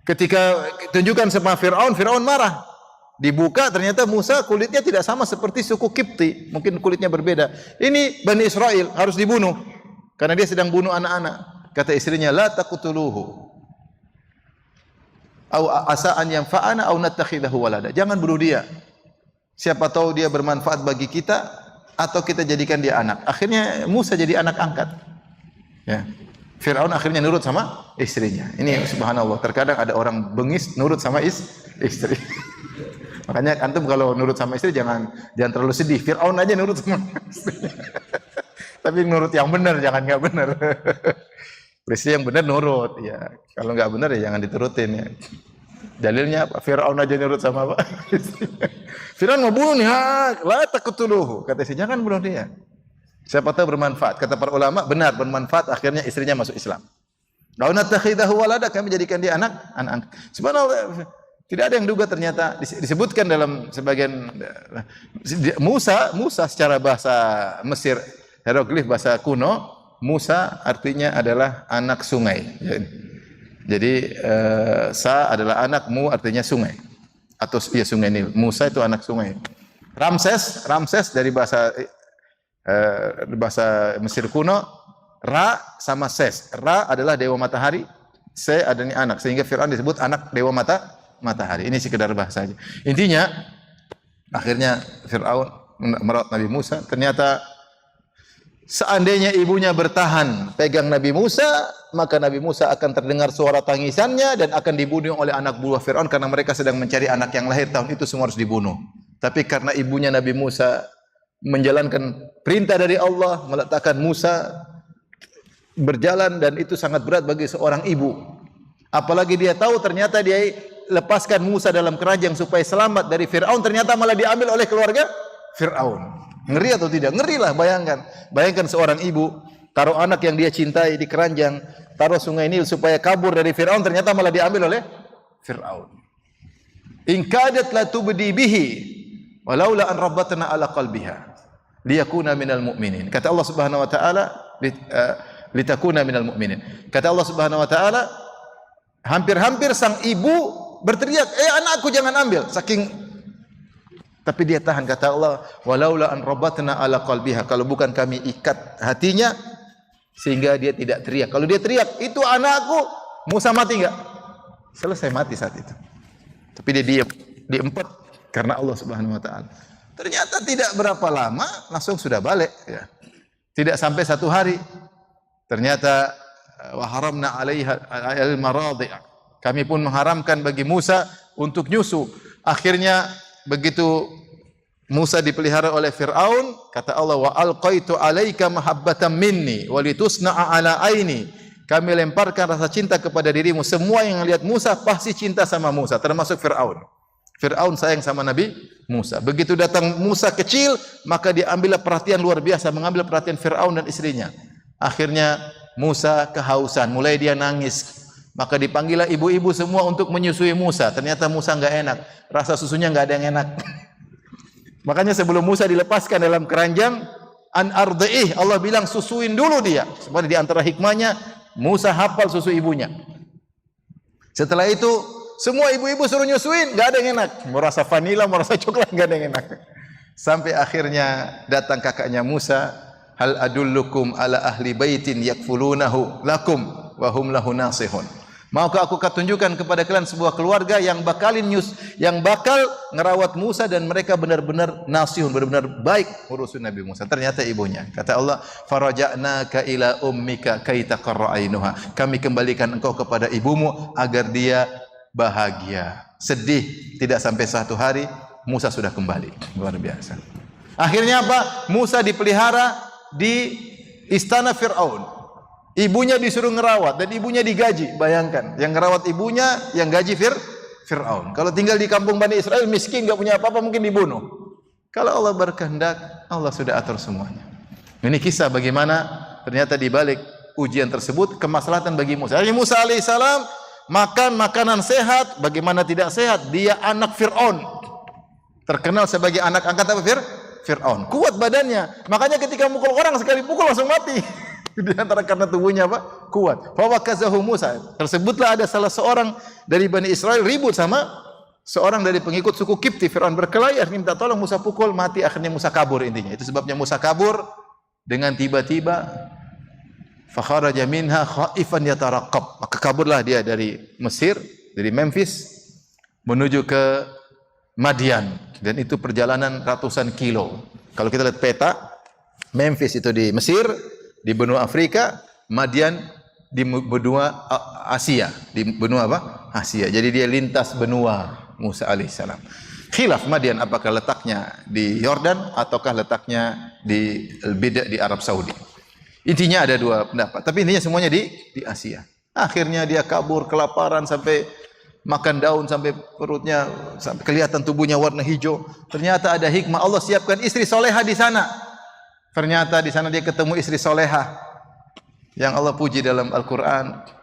Ketika tunjukkan sama Fir'aun, Fir'aun marah. Dibuka ternyata Musa kulitnya tidak sama seperti suku Kipti. Mungkin kulitnya berbeda. Ini Bani Israel harus dibunuh karena dia sedang bunuh anak-anak. Kata istrinya, la taqtuluhu. Au asa an yanfa'ana au nattakhidahu walada. Jangan bunuh dia. Siapa tahu dia bermanfaat bagi kita atau kita jadikan dia anak. Akhirnya Musa jadi anak angkat. Ya. Fir'aun akhirnya nurut sama istrinya. Ini subhanallah, terkadang ada orang bengis nurut sama istri. Makanya antum kalau nurut sama istri jangan terlalu sedih. Fir'aun aja nurut sama istri. Tapi nurut yang benar, jangan enggak benar. Istri yang benar nurut, ya. Kalau enggak benar ya jangan diturutin ya. Dalilnya apa? Fir'aun aja nurut sama apa? Fir'aun mau bunuh nih, la taqtuluhu. Kata istri, jangan bunuh dia. Siapa tahu bermanfaat. Kata para ulama, benar bermanfaat, akhirnya istrinya masuk Islam. La natakhidahu walada, kami jadikan dia anak. Subhanallah, tidak ada yang duga ternyata disebutkan dalam sebagian Musa secara bahasa Mesir, hieroglif bahasa kuno, Musa artinya adalah anak sungai. Jadi Sa adalah anak, Mu artinya sungai. Atau ya sungai Nil. Musa itu anak sungai. Ramses dari bahasa Mesir kuno, Ra sama Ses. Ra adalah dewa matahari, Se adalah anak. Sehingga Fir'aun disebut anak dewa matahari. Ini sekedar bahasa saja. Intinya akhirnya Fir'aun merawat Nabi Musa. Ternyata seandainya ibunya bertahan pegang Nabi Musa, maka Nabi Musa akan terdengar suara tangisannya dan akan dibunuh oleh anak buah Fir'aun karena mereka sedang mencari anak yang lahir tahun itu, semua harus dibunuh. Tapi karena ibunya Nabi Musa menjalankan perintah dari Allah, meletakkan Musa berjalan dan itu sangat berat bagi seorang ibu. Apalagi dia tahu ternyata dia lepaskan Musa dalam keranjang supaya selamat dari Fir'aun, ternyata malah diambil oleh keluarga Fir'aun. Ngeri atau tidak? Ngeri lah, bayangkan. Bayangkan seorang ibu taruh anak yang dia cintai di keranjang, taruh sungai Nil supaya kabur dari Fir'aun, ternyata malah diambil oleh Fir'aun. In kadat la tubdi bihi walaula an rabbatna ala qalbiha liyakuna minal mu'minin. Kata Allah Subhanahu wa taala, litakuna minal mu'minin. Kata Allah Subhanahu wa taala, hampir-hampir sang ibu berteriak, anakku jangan ambil, saking, tapi dia tahan. Kata Allah, walaula an rabbatna ala qalbiha, kalau bukan kami ikat hatinya sehingga dia tidak teriak. Kalau dia teriak, itu anakku, Musa mati enggak? Selesai, mati saat itu. Tapi dia diam, diempet karena Allah Subhanahu wa taala. Ternyata tidak berapa lama langsung sudah balik, ya. Tidak sampai 1 hari. Ternyata wa haramna 'alaiha al-maradi'. Kami pun mengharamkan bagi Musa untuk nyusu. Akhirnya begitu Musa dipelihara oleh Fir'aun, kata Allah, wa alqaitu 'alaika mahabbatan minni wa litusna'a 'ala aini. Kami lemparkan rasa cinta kepada dirimu. Semua yang lihat Musa pasti cinta sama Musa, termasuk Fir'aun. Fir'aun sayang sama Nabi Musa. Begitu datang Musa kecil, maka diambillah perhatian luar biasa, mengambil perhatian Fir'aun dan istrinya. Akhirnya Musa kehausan, mulai dia nangis. Maka dipanggillah ibu-ibu semua untuk menyusui Musa. Ternyata Musa enggak enak, rasa susunya enggak ada yang enak. Makanya sebelum Musa dilepaskan dalam keranjang, an ardhi'ih, Allah bilang susuin dulu dia. Sebenarnya di antara hikmahnya Musa hafal susu ibunya. Setelah itu semua ibu-ibu suruh nyusuin, enggak ada yang enak. Mau rasa vanila, mau rasa coklat, enggak ada yang enak. Sampai akhirnya datang kakaknya Musa, hal adullukum ala ahli baitin yakfulunahu lakum wa hum lahu nasihun. Maukah aku tunjukkan kepada kalian sebuah keluarga yang bakal ngerawat Musa dan mereka benar-benar nasihun, benar-benar baik urusin Nabi Musa. Ternyata ibunya. Kata Allah, faraja'naka ila ummika kay taqarra ainuha. Kami kembalikan engkau kepada ibumu agar dia bahagia. Sedih tidak sampai 1 hari Musa sudah kembali. Luar biasa. Akhirnya apa? Musa dipelihara di istana Fir'aun. Ibunya disuruh ngerawat dan ibunya digaji. Bayangkan, yang ngerawat ibunya, yang gaji Fir'aun. Kalau tinggal di kampung Bani Israel miskin, enggak punya apa-apa, mungkin dibunuh. Kalau Allah berkehendak, Allah sudah atur semuanya. Ini kisah bagaimana ternyata di balik ujian tersebut kemaslahatan bagi Musa. Jadi Musa alaihissalam makan makanan sehat, bagaimana tidak sehat? Dia anak Fir'aun. Terkenal sebagai anak angkat apa Fir'aun. Kuat badannya. Makanya ketika mukul orang sekali pukul langsung mati. Di antara karena tubuhnya apa? Kuat. Fa wakazahu Musa. Tersebutlah ada salah seorang dari Bani Israel ribut sama seorang dari pengikut suku Kipti. Fir'aun berkelahi, minta tolong, Musa pukul, mati. Akhirnya Musa kabur intinya. Itu sebabnya Musa kabur dengan tiba-tiba fa kharaja minha khaifan yataraqab. Maka kaburlah dia dari Mesir, dari Memphis menuju ke Madian, dan itu perjalanan ratusan kilo. Kalau kita lihat peta, Memphis itu di Mesir, di benua Afrika, Madian di benua Asia, di benua apa? Asia. Jadi dia lintas benua Musa alaihissalam. Khilaf Madian apakah letaknya di Yordan ataukah letaknya di Al-Bida di Arab Saudi. Intinya ada 2 pendapat, tapi intinya semuanya di Asia. Akhirnya dia kabur kelaparan sampai makan daun sampai perutnya sampai kelihatan tubuhnya warna hijau. Ternyata ada hikmah, Allah siapkan istri soleha di sana. Ternyata di sana dia ketemu istri soleha yang Allah puji dalam Al-Quran.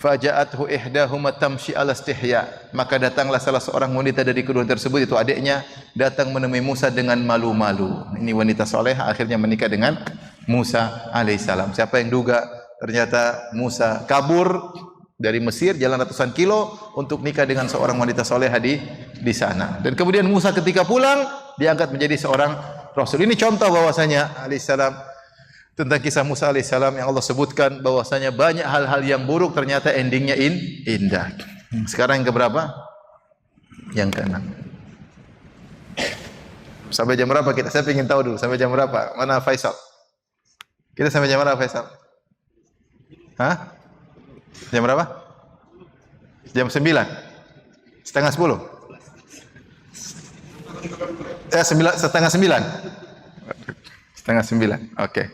Faja'athu ihdahuma tamshi ala istihya. Maka datanglah salah seorang wanita dari kedua tersebut, itu adiknya, datang menemui Musa dengan malu-malu. Ini wanita soleha akhirnya menikah dengan Musa alaihissalam. Siapa yang duga? Ternyata Musa kabur dari Mesir jalan ratusan kilo untuk nikah dengan seorang wanita soleha di sana. Dan kemudian Musa ketika pulang diangkat menjadi seorang Rasul. Ini contoh bahwasanya alaihissalam, tentang kisah Musa alaihissalam yang Allah sebutkan bahwasanya banyak hal-hal yang buruk ternyata endingnya indah. Sekarang yang keberapa? Yang ke-6. Sampai jam berapa kita? Saya ingin tahu dulu sampai jam berapa. Mana Faisal? Kita sampai jam berapa Faisal? Hah? Jam berapa? Jam 9. Setengah 10. 9, setengah 9. Setengah 9. Oke.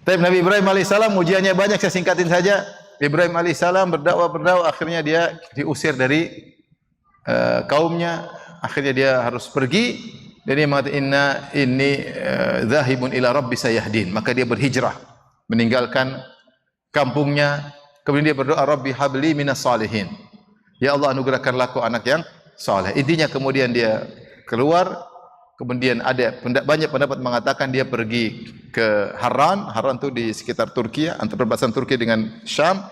Tapi Nabi Ibrahim alaihissalam ujiannya banyak, saya singkatin saja. Ibrahim alaihissalam berdakwah, akhirnya dia diusir dari kaumnya, akhirnya dia harus pergi dan dia mengatakan inni dzahibun ila rabbi sayahdin, maka dia berhijrah meninggalkan kampungnya, kemudian dia berdoa Rabbi habli minas salihin, ya Allah anugerahkanlah aku anak yang saleh. Intinya kemudian dia keluar, kemudian ada banyak pendapat mengatakan dia pergi ke Haran itu di sekitar Turki, antara perbatasan Turki dengan Syam.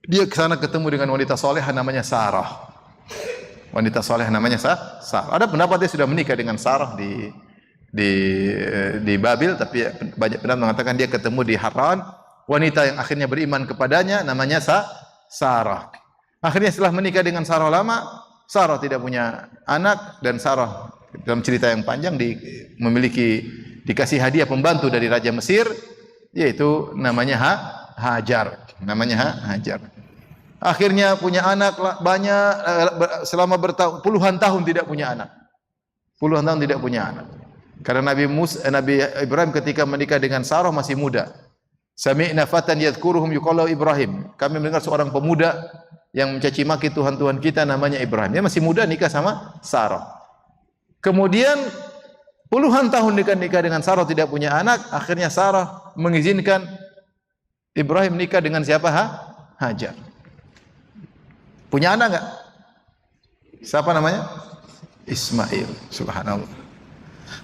Dia ke sana ketemu dengan wanita salehah namanya Sarah. Wanita saleh namanya Sarah. Ada pendapat dia sudah menikah dengan Sarah di Babil, tapi banyak pendapat mengatakan dia ketemu di Haran. Wanita yang akhirnya beriman kepadanya namanya Sarah. Akhirnya setelah menikah dengan Sarah lama, Sarah tidak punya anak, dan Sarah dalam cerita yang panjang dikasih hadiah pembantu dari Raja Mesir, yaitu namanya Hajar. Akhirnya punya anak banyak, selama puluhan tahun tidak punya anak. Karena Nabi Ibrahim ketika menikah dengan Sarah masih muda. Sami'na fatan yadhkuruhum yuqalu Ibrahim. Kami mendengar seorang pemuda yang mencaci maki Tuhan kita namanya Ibrahim. Dia masih muda nikah sama Sarah. Kemudian puluhan tahun nikah dengan Sarah tidak punya anak, akhirnya Sarah mengizinkan Ibrahim nikah dengan siapa? Hajar. Punya anak enggak? Siapa namanya? Ismail. Subhanallah.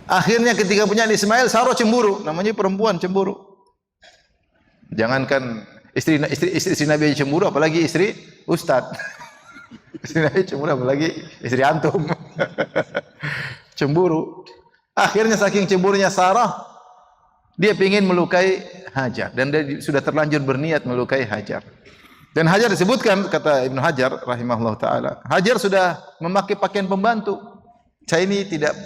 Akhirnya ketika punya Ismail, Sarah cemburu. Namanya perempuan cemburu. Jangankan istri Nabi cemburu, apalagi istri Ustadz. Istri Nabi cemburu, apalagi istri antum. Cemburu. Akhirnya saking cemburunya Sarah, dia ingin melukai Hajar, dan dia sudah terlanjur berniat melukai Hajar. Dan Hajar disebutkan, kata Ibnu Hajar rahimahullah taala, Hajar sudah memakai pakaian pembantu. Saya ini tidak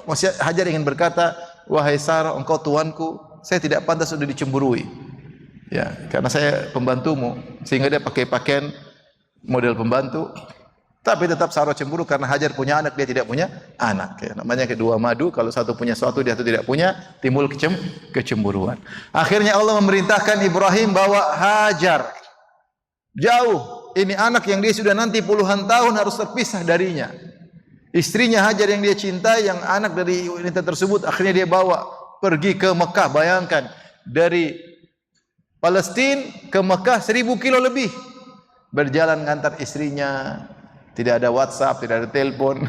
maksudnya Hajar ingin berkata, wahai Sarah, engkau tuanku, saya tidak pantas sudah dicemburui. Ya, karena saya pembantumu, sehingga dia pakai pakaian model pembantu. Tapi tetap Sarah cemburu karena Hajar punya anak, dia tidak punya anak. Ya, namanya kedua madu, kalau satu punya sesuatu, dia satu tidak punya, timbul kecemburuan. Akhirnya Allah memerintahkan Ibrahim bawa Hajar jauh. Ini anak yang dia sudah nanti puluhan tahun harus terpisah darinya. Istrinya Hajar yang dia cintai, yang anak dari wanita tersebut, akhirnya dia bawa pergi ke Mekah. Bayangkan, dari Palestina ke Mekah 1000 kilo lebih. Berjalan ngantar istrinya, tidak ada WhatsApp, tidak ada telepon.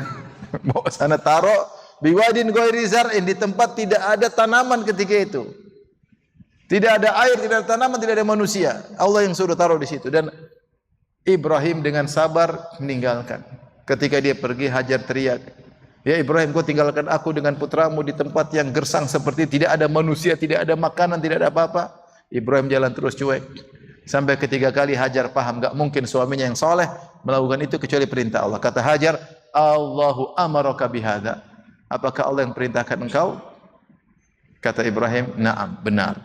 Bawa sana taruh biwadin ghairi zar'in, di tempat tidak ada tanaman ketika itu. Tidak ada air, tidak ada tanaman, tidak ada manusia. Allah yang suruh taruh di situ. Dan Ibrahim dengan sabar meninggalkan. Ketika dia pergi, Hajar teriak, ya Ibrahim, kau tinggalkan aku dengan putramu di tempat yang gersang seperti tidak ada manusia, tidak ada makanan, tidak ada apa-apa. Ibrahim jalan terus cuek. Sampai ketiga kali Hajar paham, enggak mungkin suaminya yang soleh melakukan itu kecuali perintah Allah. Kata Hajar, Allahu amaraka bihadza. Apakah Allah yang perintahkan engkau? Kata Ibrahim, na'am, benar.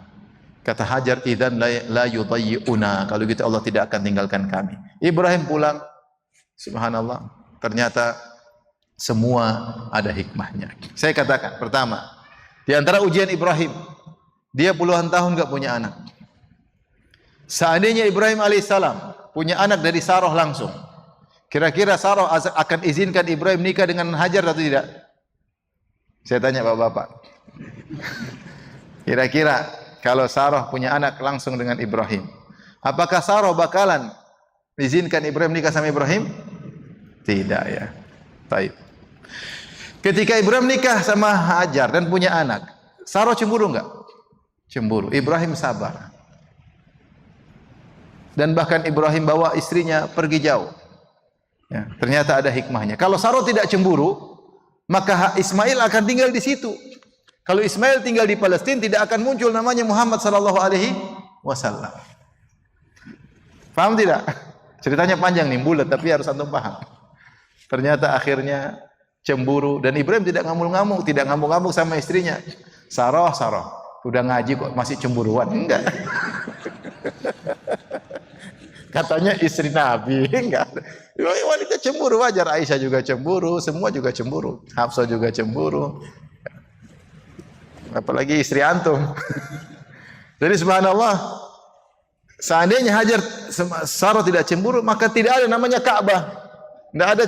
Kata Hajar, idzan la yudayyi'una. Kalau gitu Allah tidak akan tinggalkan kami. Ibrahim pulang. Subhanallah. Ternyata semua ada hikmahnya. Saya katakan, pertama, di antara ujian Ibrahim, dia puluhan tahun enggak punya anak. Seandainya Ibrahim alaihissalam punya anak dari Sarah langsung, kira-kira Sarah akan izinkan Ibrahim nikah dengan Hajar atau tidak? Saya tanya bapak-bapak. Kira-kira kalau Sarah punya anak langsung dengan Ibrahim, apakah Sarah bakalan izinkan Ibrahim nikah sama Ibrahim? Tidak ya. Baik. Ketika Ibrahim nikah sama Hajar dan punya anak, Sarah cemburu enggak? Cemburu. Ibrahim sabar. Dan bahkan Ibrahim bawa istrinya pergi jauh. Ya, ternyata ada hikmahnya. Kalau Sarah tidak cemburu, maka Ismail akan tinggal di situ. Kalau Ismail tinggal di Palestina, tidak akan muncul namanya Muhammad sallallahu alaihi wasallam. Paham tidak? Ceritanya panjang nih, bulat, tapi harus antum paham. Ternyata akhirnya cemburu, dan Ibrahim tidak ngamuk-ngamuk sama istrinya. Sarah, udah ngaji kok masih cemburuan? Enggak. Katanya istri Nabi, enggak. Wanita cemburu wajar, Aisyah juga cemburu, semua juga cemburu. Hafsah juga cemburu. Apalagi istri antum. Jadi subhanallah, seandainya Hajar Sarah tidak cemburu, maka tidak ada namanya Ka'bah. Tidak ada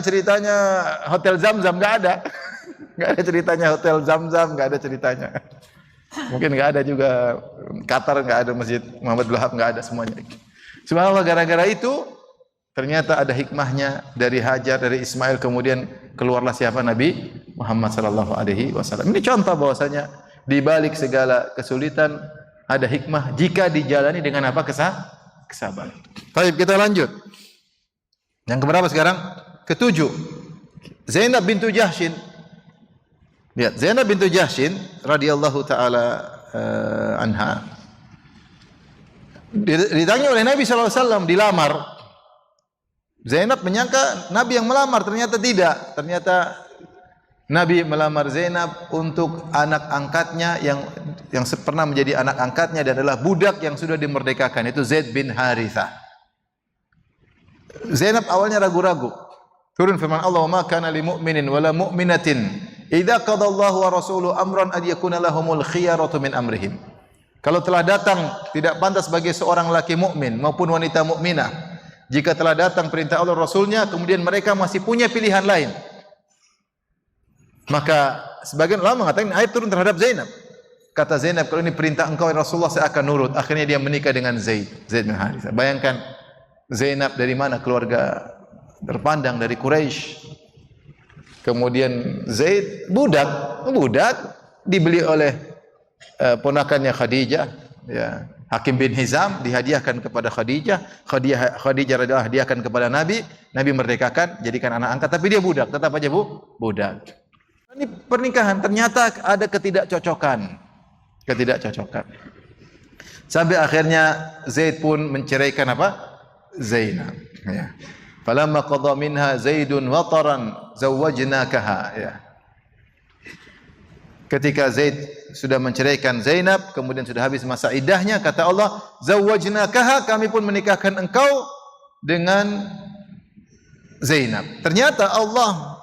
ceritanya Hotel Zamzam, nggak ada. Nggak ada ceritanya Hotel Zamzam, nggak ada ceritanya. Mungkin nggak ada juga Qatar, nggak ada Masjid Muhammad bin Wahab, nggak ada semuanya. Subhanallah, gara-gara itu ternyata ada hikmahnya dari Hajar, dari Ismail, kemudian keluarlah siapa? Nabi Muhammad sallallahu alaihi wasallam. Ini contoh bahwasanya di balik segala kesulitan ada hikmah jika dijalani dengan apa? Kesabaran. Baik, kita lanjut. Yang keberapa sekarang? Ketujuh. Zainab bintu Jahshin. Lihat, Zainab bintu Jahshin radhiyallahu taala anha ditanya oleh Nabi sallallahu alaihi wasallam, dilamar. Zainab menyangka Nabi yang melamar, ternyata tidak. Ternyata Nabi melamar Zainab untuk anak angkatnya yang pernah menjadi anak angkatnya dan adalah budak yang sudah dimerdekakan, itu Zaid bin Harithah. Zainab awalnya ragu-ragu. Turun firman Allah, "Wa ma kana lil mu'minin wala mu'minatin idza qadallahu wa rasuluhu amran an yakuna lahumul khiyaratu min amrihim." Kalau telah datang, tidak pantas bagi seorang laki mukmin maupun wanita mukminah jika telah datang perintah Allah Rasulnya, kemudian mereka masih punya pilihan lain. Maka sebagian ulama mengatakan ayat turun terhadap Zainab. Kata Zainab, kalau ini perintah engkau ya Rasulullah, saya akan nurut. Akhirnya dia menikah dengan Zaid bin Harithah. Bayangkan Zainab dari mana? Keluarga terpandang dari Quraisy. Kemudian Zaid budak dibeli oleh ponakannya Khadijah, ya. Hakim bin Hizam dihadiahkan kepada Khadijah. Khadijah radhiyallahu hadiahkan kepada Nabi. Nabi merdekakan, jadikan anak angkat. Tapi dia budak, tetap aja budak. Ini pernikahan ternyata ada ketidakcocokan. Sampai akhirnya Zaid pun menceraikan apa? Zainab. Ya. Falamma qadha minha Zaidun wataran zawwajnakaha. Ya. Ketika Zaid sudah menceraikan Zainab, kemudian sudah habis masa iddahnya, kata Allah, zawwajnakaha, kami pun menikahkan engkau dengan Zainab. Ternyata Allah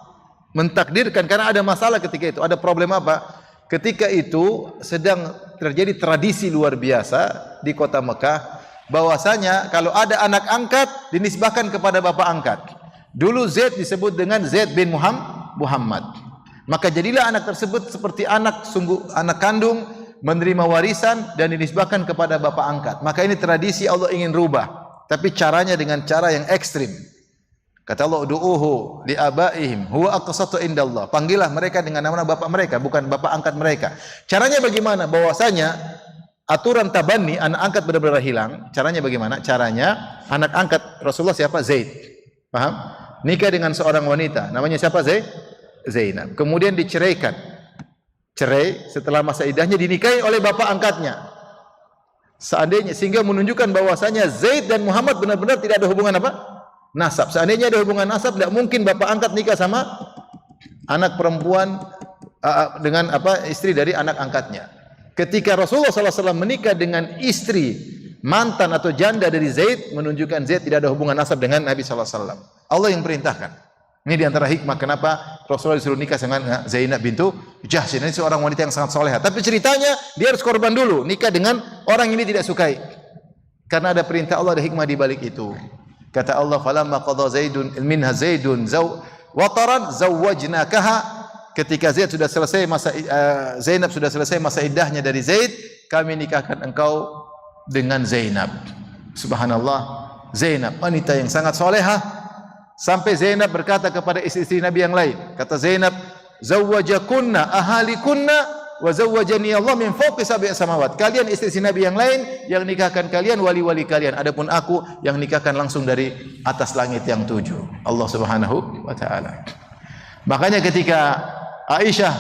mentakdirkan, karena ada masalah ketika itu, ada problem apa? Ketika itu sedang terjadi tradisi luar biasa di kota Mekah, bahwasanya kalau ada anak angkat dinisbahkan kepada bapak angkat. Dulu Zaid disebut dengan Zaid bin Muhammad. Maka jadilah anak tersebut seperti anak kandung, menerima warisan dan dinisbahkan kepada bapak angkat. Maka ini tradisi Allah ingin rubah, tapi caranya dengan cara yang ekstrim. Kata Allah, "Du'uhu li abaihim huwa aqsatu indallah." Panggillah mereka dengan nama bapak mereka, bukan bapak angkat mereka. Caranya bagaimana? Bahwasanya aturan tabanni, anak angkat benar-benar hilang. Caranya bagaimana? Caranya anak angkat Rasulullah siapa? Zaid. Paham? Nikah dengan seorang wanita, namanya siapa? Zainab. Kemudian diceraikan. Cerai setelah masa iddahnya dinikahi oleh bapak angkatnya. Seandainya, sehingga menunjukkan bahwasanya Zaid dan Muhammad benar-benar tidak ada hubungan apa? Nasab. Seandainya ada hubungan nasab, tidak mungkin bapak angkat nikah sama anak perempuan dengan istri dari anak angkatnya. Ketika Rasulullah SAW menikah dengan istri mantan atau janda dari Zaid, menunjukkan Zaid tidak ada hubungan nasab dengan Nabi SAW. Allah yang perintahkan. Ini diantara hikmah kenapa Rasulullah disuruh nikah dengan Zainab bintu Jahshin. Ini seorang wanita yang sangat soleha. Tapi ceritanya dia harus korban dulu, nikah dengan orang ini tidak sukai. Karena ada perintah Allah, ada hikmah di balik itu. Kata Allah, "Falamma qadha Zaidun minha Zaidun wataran zawwajnakaha." Ketika Zainab sudah selesai masa iddahnya dari Zaid, kami nikahkan engkau dengan Zainab. Subhanallah, Zainab wanita yang sangat soleha. Sampai Zainab berkata kepada istri-istri Nabi yang lain, kata Zainab, "Zawwajakunna ahalikunna wa zawwajani Allah min fawqi sab'i samawat." Kalian istri-istri Nabi yang lain, yang nikahkan kalian wali-wali kalian. Adapun aku yang nikahkan langsung dari atas langit yang 7. Allah Subhanahu wa taala. Makanya ketika Aisyah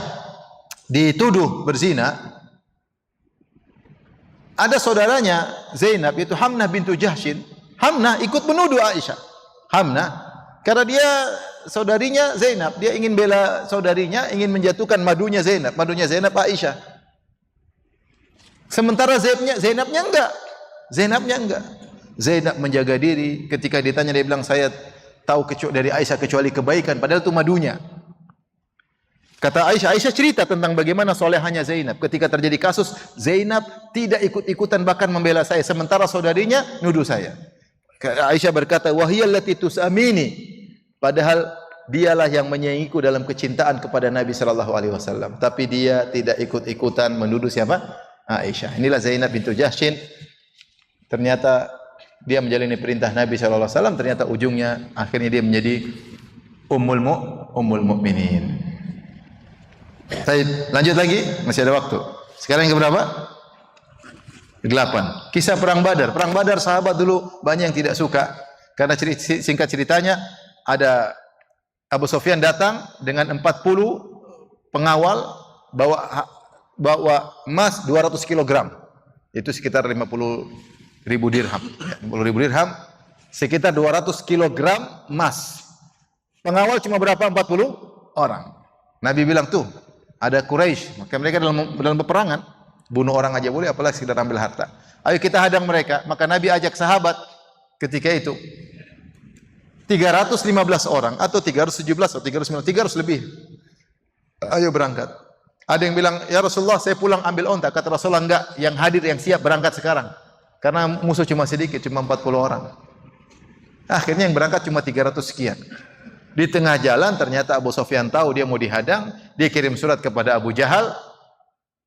dituduh berzina, ada saudaranya Zainab, yaitu Hamnah bintu Jahshin. Hamnah ikut menuduh Aisyah. Hamnah, karena dia saudarinya Zainab, dia ingin bela saudarinya, ingin menjatuhkan madunya Zainab Aisyah. Sementara Zainabnya enggak. Zainab menjaga diri. Ketika ditanya dia bilang, "Saya tahu dari Aisyah kecuali kebaikan," padahal itu madunya. Kata Aisyah, Aisyah cerita tentang bagaimana solehahnya Zainab. Ketika terjadi kasus, Zainab tidak ikut-ikutan bahkan membela saya. Sementara saudarinya nuduh saya. Aisyah berkata, wahiyallati tusamini. Padahal dialah yang menyayangiku dalam kecintaan kepada Nabi sallallahu alaihi wasallam. Tapi dia tidak ikut-ikutan menuduh siapa? Aisyah. Inilah Zainab bintu Jahsyin. Ternyata dia menjalani perintah Nabi sallallahu alaihi wasallam, ternyata ujungnya akhirnya dia menjadi ummul mukminin. Baik, lanjut lagi, masih ada waktu. Sekarang yang keberapa? 8. Kisah perang Badar. Perang Badar sahabat dulu banyak yang tidak suka karena singkat ceritanya ada Abu Sufyan datang dengan 40 pengawal bawa emas 200 kg. Itu sekitar 50.000 dirham. 50.000 dirham sekitar 200 kg emas. Pengawal cuma berapa? 40 orang. Nabi bilang, tuh ada Quraisy, maka mereka dalam peperangan, bunuh orang aja boleh, apalagi sekedar ambil harta. Ayo kita hadang mereka. Maka Nabi ajak sahabat ketika itu 315 orang atau 317 atau 309, 300 lebih. Ayo berangkat. Ada yang bilang, ya Rasulullah saya pulang ambil onta. Kata Rasulullah, enggak, yang hadir yang siap berangkat sekarang. Karena musuh cuma sedikit, cuma 40 orang. Akhirnya yang berangkat cuma 300 sekian. Di tengah jalan ternyata Abu Sufyan tahu dia mau dihadang, dia kirim surat kepada Abu Jahal.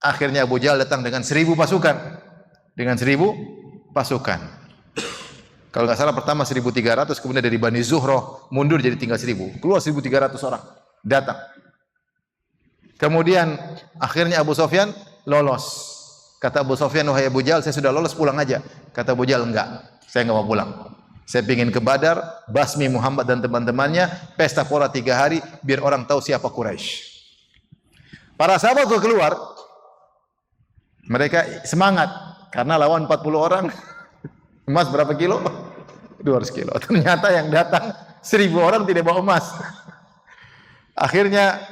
Akhirnya Abu Jahal datang dengan 1000 pasukan. Dengan 1000 pasukan. Kalau nggak salah pertama 1.300, kemudian dari Bani Zuhroh mundur jadi tinggal 1.000. Keluar 1.300 orang. Datang. Kemudian akhirnya Abu Sufyan lolos. Kata Abu Sufyan, wahai Abu Jahal, saya sudah lolos, pulang aja. Kata Abu Jahal, enggak, saya nggak mau pulang. Saya ingin ke Badar, basmi Muhammad dan teman-temannya, pesta pora 3 hari, biar orang tahu siapa Quraisy. Para sahabat keluar, mereka semangat, karena lawan 40 orang, emas berapa kilo? 200 kilo. Ternyata yang datang 1000 orang tidak bawa emas. Akhirnya,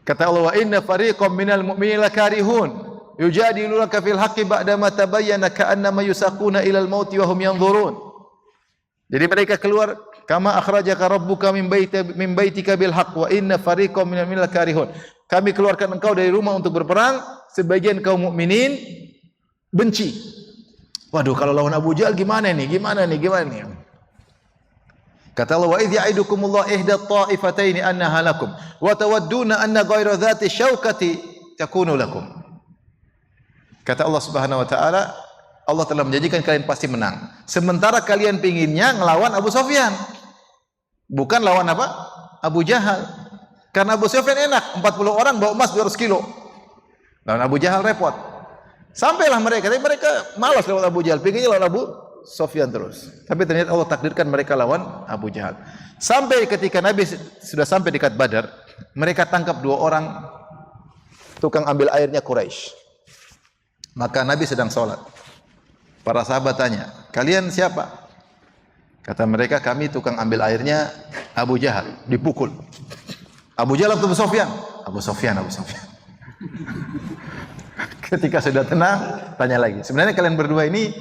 kata Allah, wa inna fariqam minal mu'minina lakarihun. Yujadilunaka fil haqqi ba'da ma tabayyana ka'annama yusaquna ilal mauti wa hum yanzurun. Jadi mereka keluar, kama akhrajaka rabbuka min baitika bil haqq wa inna fariqam minal mu'minina karihun. Kami keluarkan engkau dari rumah untuk berperang, sebagian kaum mukminin benci. Waduh, kalau lawan Abu Jahal gimana nih? Gimana nih? Kata Allah, wa idh ya'idukumullahu ihda at-ta'ifataini annaha lakum wa tawadduna anna ghayra dhati syaukati takunu lakum. Kata Allah Subhanahu wa taala, Allah telah menjanjikan kalian pasti menang. Sementara kalian pinginnya ngelawan Abu Sufyan. Bukan lawan apa? Abu Jahal. Karena Abu Sufyan enak, 40 orang bawa emas 200 kilo. Lawan Abu Jahal repot. Sampailah mereka, tapi mereka malas lawan Abu Jahal, pinginnya lawan Abu Sufyan terus. Tapi ternyata Allah takdirkan mereka lawan Abu Jahal. Sampai ketika Nabi sudah sampai dekat Badar, mereka tangkap 2 orang tukang ambil airnya Quraisy. Maka Nabi sedang sholat. Para sahabat tanya, kalian siapa? Kata mereka, kami tukang ambil airnya Abu Jahal. Dipukul. Abu Jahal atau Abu Sufyan? Abu Sufyan. Ketika sudah tenang, tanya lagi. Sebenarnya kalian berdua ini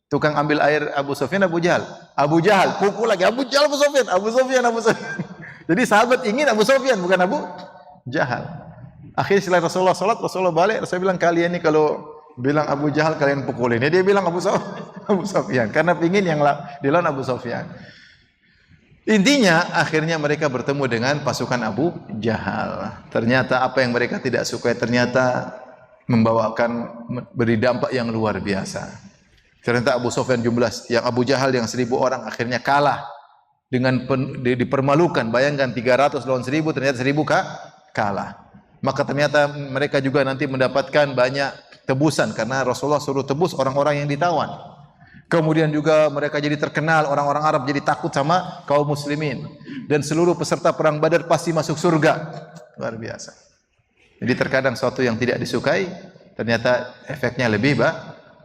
tukang ambil air Abu Sufyan, Abu Jahal. Abu Jahal, pukul lagi. Abu Jahal, Abu Sufyan. Abu Sufyan. Jadi sahabat ingin Abu Sufyan, bukan Abu Jahal. Akhirnya setelah Rasulullah sholat, Rasulullah balik. Rasulullah bilang, kalian ini kalau bilang Abu Jahal kalian pukulin. Dia bilang Abu Sufyan karena pingin yang dilawan Abu Sufyan. Intinya akhirnya mereka bertemu dengan pasukan Abu Jahal. Ternyata apa yang mereka tidak sukai ternyata beri dampak yang luar biasa. Ternyata Abu Sufyan jumlah yang Abu Jahal yang 1000 orang akhirnya kalah dengan dipermalukan. Bayangkan 300 lawan 1000, ternyata 1000 kalah. Maka ternyata mereka juga nanti mendapatkan banyak tebusan karena Rasulullah suruh tebus orang-orang yang ditawan. Kemudian juga mereka jadi terkenal, orang-orang Arab jadi takut sama kaum muslimin. Dan seluruh peserta perang Badar pasti masuk surga. Luar biasa. Jadi terkadang sesuatu yang tidak disukai ternyata efeknya lebih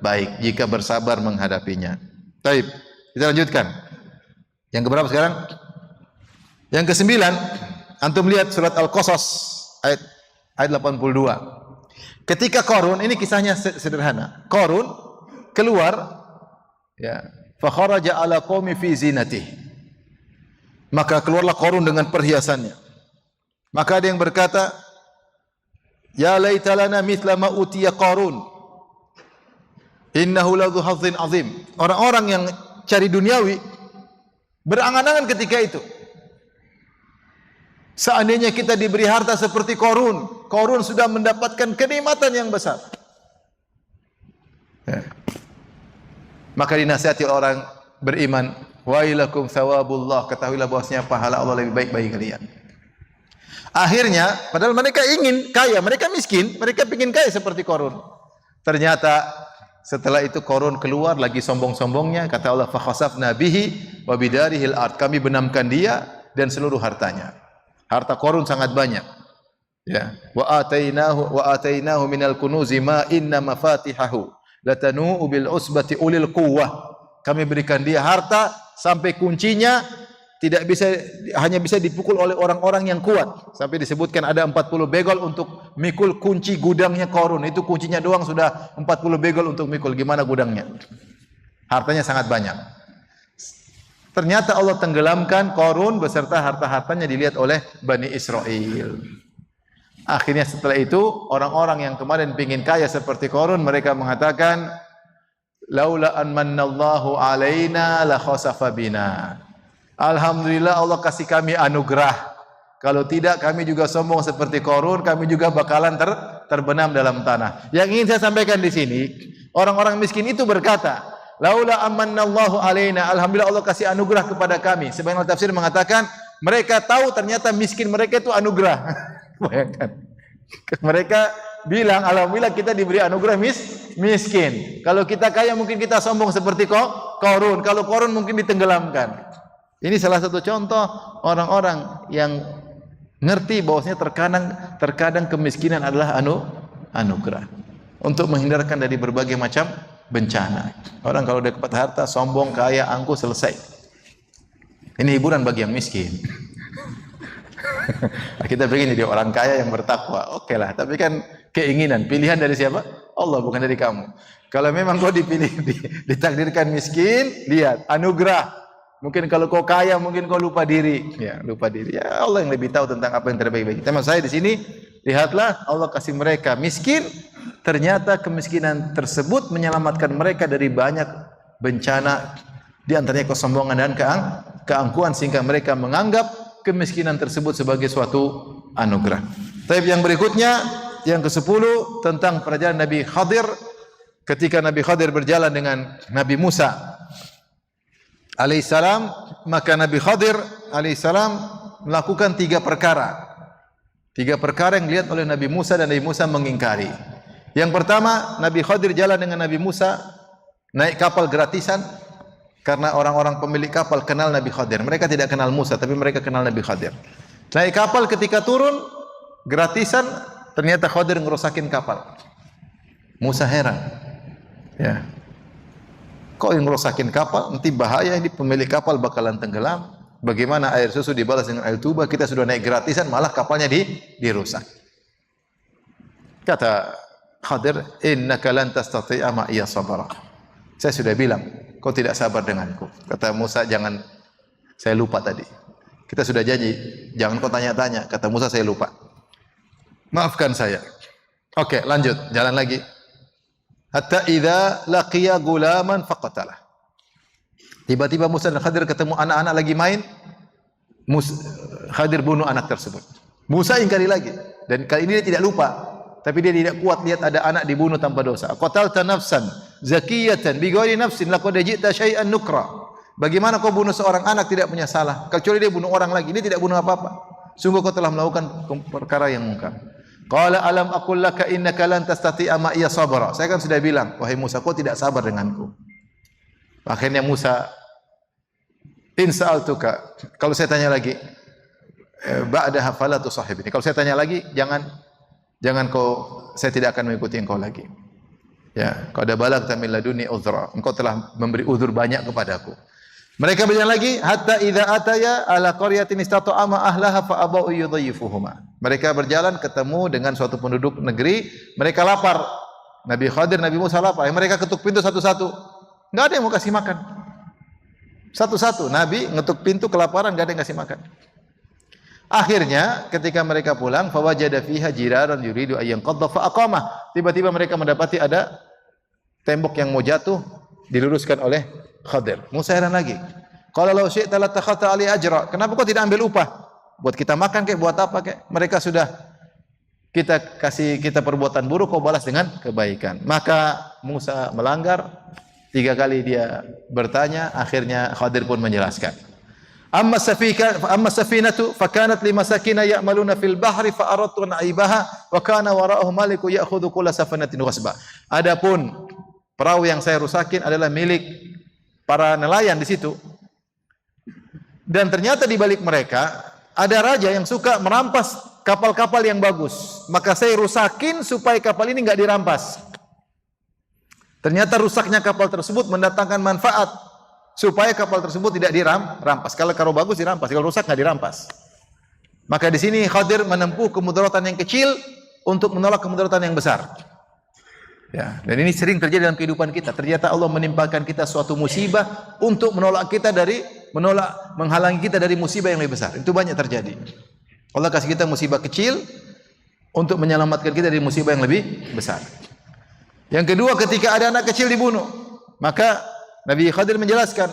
baik jika bersabar menghadapinya. Baik, kita lanjutkan. Yang keberapa sekarang? Yang ke-9, antum lihat surat Al-Qasas ayat 82. Ketika Qarun, ini kisahnya sederhana. Qarun keluar, ya, fa kharaja ala qaumi fi zinatihi. Maka keluarlah Qarun dengan perhiasannya. Maka ada yang berkata, ya laita lana mithla ma utiya Qarun. Innahu ladzu hazzin azim. Orang-orang yang cari duniawi berangan-angan ketika itu. Seandainya kita diberi harta seperti Qarun, Qarun sudah mendapatkan kenikmatan yang besar. Ya. Maka dinasihati orang beriman, wailakum thawabullah, ketahuilah bahwasanya pahala Allah lebih baik bagi kalian. Akhirnya, padahal mereka ingin kaya, mereka miskin, mereka ingin kaya seperti Qarun. Ternyata setelah itu Qarun keluar lagi sombong-sombongnya, kata Allah, fa khasafna bihi wa bidarihil ard, kami benamkan dia dan seluruh hartanya. Harta Qarun sangat banyak. Ya, wa atainahu minal kunuzi ma inna mafatihahu latanu bil usbati ulil quwwah. Kami berikan dia harta sampai kuncinya tidak bisa, hanya bisa dipukul oleh orang-orang yang kuat. Sampai disebutkan ada 40 begol untuk mikul kunci gudangnya Qarun. Itu kuncinya doang sudah 40 begol untuk mikul. Gimana gudangnya? Hartanya sangat banyak. Ternyata Allah tenggelamkan Qarun beserta harta-hartanya dilihat oleh Bani Israel. Akhirnya setelah itu orang-orang yang kemarin pingin kaya seperti Qarun, mereka mengatakan, laula an mannallahu alaina la khasafa bina. Alhamdulillah Allah kasih kami anugerah. Kalau tidak kami juga sombong seperti Qarun, kami juga bakalan terbenam dalam tanah. Yang ingin saya sampaikan di sini, orang-orang miskin itu berkata, laula an mannallahu alaina, alhamdulillah Allah kasih anugerah kepada kami. Sebagian tafsir mengatakan mereka tahu ternyata miskin mereka itu anugerah. Bayangkan. Mereka bilang, alhamdulillah kita diberi anugerah miskin. Kalau kita kaya mungkin kita sombong seperti Qarun. Kalau Qarun mungkin ditenggelamkan. Ini salah satu contoh orang-orang yang ngerti bahwasanya terkadang kemiskinan adalah anugerah. Untuk menghindarkan dari berbagai macam bencana. Orang kalau udah dapat harta, sombong, kaya, angkuh, selesai. Ini hiburan bagi yang miskin. Kita pengen jadi orang kaya yang bertakwa, oke lah. Tapi kan keinginan, pilihan dari siapa? Allah, bukan dari kamu. Kalau memang kau dipilih, ditakdirkan miskin, lihat anugerah. Mungkin kalau kau kaya, mungkin kau lupa diri. Ya, lupa diri. Ya Allah yang lebih tahu tentang apa yang terbaik bagi kita. Maksud saya di sini, lihatlah Allah kasih mereka miskin. Ternyata kemiskinan tersebut menyelamatkan mereka dari banyak bencana, di antaranya kesombongan dan keangkuhan, sehingga mereka menganggap kemiskinan tersebut sebagai suatu anugerah. Tapi yang berikutnya, yang ke-10 tentang perjalanan Nabi Khadir. Ketika Nabi Khadir berjalan dengan Nabi Musa alaihissalam, maka Nabi Khadir alaihissalam melakukan 3 perkara. 3 perkara yang dilihat oleh Nabi Musa dan Nabi Musa mengingkari. Yang pertama, Nabi Khadir jalan dengan Nabi Musa naik kapal gratisan. Karena orang-orang pemilik kapal kenal Nabi Khadir. Mereka tidak kenal Musa, tapi mereka kenal Nabi Khadir. Naik kapal, ketika turun gratisan, ternyata Khadir ngerusakin kapal. Musa heran. Ya. Kok yang ngerusakin kapal? Nanti bahaya, ini pemilik kapal bakalan tenggelam. Bagaimana air susu dibalas dengan air tuba? Kita sudah naik gratisan, malah kapalnya dirusak. Kata Khadir, innaka lan tastati'a ma'iya sabra. Saya sudah bilang, kau tidak sabar denganku. Kata Musa, jangan, saya lupa tadi. Kita sudah janji, jangan kau tanya-tanya. Kata Musa, saya lupa. Maafkan saya. Oke, lanjut, jalan lagi. Hatta idza laqiya gulaman faqatalah. Tiba-tiba Musa dan Khadir ketemu anak-anak lagi main. Khadir bunuh anak tersebut. Musa ingkari lagi, dan kali ini dia tidak lupa. Tapi dia tidak kuat lihat ada anak dibunuh tanpa dosa. Qatalta nafsan zakiyatan bighairi nafsin laqad ji'ta syai'an nukra. Bagaimana kau bunuh seorang anak tidak punya salah, kecuali dia bunuh orang lagi, dia tidak bunuh apa-apa. Sungguh kau telah melakukan perkara yang mungkar. Qala alam aqul laka innaka lan tastati'a ma'iya sabra. Saya kan sudah bilang, wahai Musa, kau tidak sabar denganku. Akhirnya Musa, in sa'altuka, kalau saya tanya lagi, ba'daha fala tusahibni. Kalau saya tanya lagi, jangan kau, saya tidak akan mengikuti engkau lagi. Ya, qad balagta min laduni uzra. Engkau telah memberi uzur banyak kepadaku. Mereka berjalan lagi, hatta idza ataya ala qaryatin istata'a ma ahlaha fa abau yudhayyifuhuma. Mereka berjalan ketemu dengan suatu penduduk negeri, mereka lapar. Nabi Khadir, Nabi Musa lapar. Mereka ketuk pintu satu-satu. Enggak ada yang mau kasih makan. Satu-satu Nabi ngetuk pintu kelaparan, enggak ada yang kasih makan. Akhirnya ketika mereka pulang, fawajada fiha jiraran yuridu ayyan qadda fa aqamah. Tiba-tiba mereka mendapati ada tembok yang mau jatuh, diluruskan oleh Khadir. Musa heran lagi. Qala law syi'ta latakhadta ali ajra. Kenapa kau tidak ambil upah? Buat kita makan kek, buat apa kek? Mereka sudah kita kasih kita perbuatan buruk, kau balas dengan kebaikan. Maka Musa melanggar, 3 kali dia bertanya, akhirnya Khadir pun menjelaskan. Amma safinatu fakanat limasakina ya'maluna fil bahri fa aradtu an aibaha wa kana wara'uhum maliku ya'khudhu kulla safinatin ghasba. Adapun perahu yang saya rusakin adalah milik para nelayan di situ. Dan ternyata di balik mereka ada raja yang suka merampas kapal-kapal yang bagus. Maka saya rusakin supaya kapal ini enggak dirampas. Ternyata rusaknya kapal tersebut mendatangkan manfaat supaya kapal tersebut tidak dirampas. Kalau bagus dirampas, kalau rusak enggak dirampas. Maka di sini Khadir menempuh kemudaratan yang kecil untuk menolak kemudaratan yang besar. Ya, dan ini sering terjadi dalam kehidupan kita. Ternyata Allah menimpakan kita suatu musibah untuk menghalangi kita dari musibah yang lebih besar. Itu banyak terjadi. Allah kasih kita musibah kecil untuk menyelamatkan kita dari musibah yang lebih besar. Yang kedua, ketika ada anak kecil dibunuh, maka Nabi Khadir menjelaskan,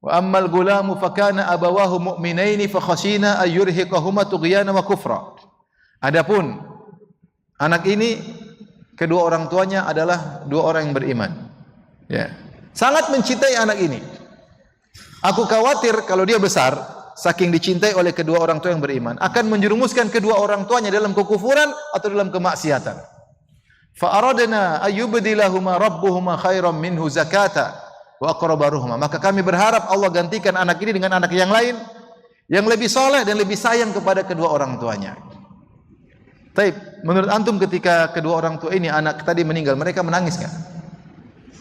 wa ammal gulamu fakana abawahu mu'minaini fa khashina ay yurhiqahuma tughyana wa kufra. Adapun anak ini kedua orang tuanya adalah 2 orang yang beriman. Ya. Sangat mencintai anak ini. Aku khawatir kalau dia besar, saking dicintai oleh kedua orang tua yang beriman, akan menjerumuskan kedua orang tuanya dalam kekufuran atau dalam kemaksiatan. Fa aradna ayyubdilahuma rabbuhuma khairam minhu zakata wa aqrabaruhuma. Maka kami berharap Allah gantikan anak ini dengan anak yang lain yang lebih soleh dan lebih sayang kepada kedua orang tuanya. Taib, menurut antum ketika kedua orang tua ini anak tadi meninggal, mereka menangis enggak?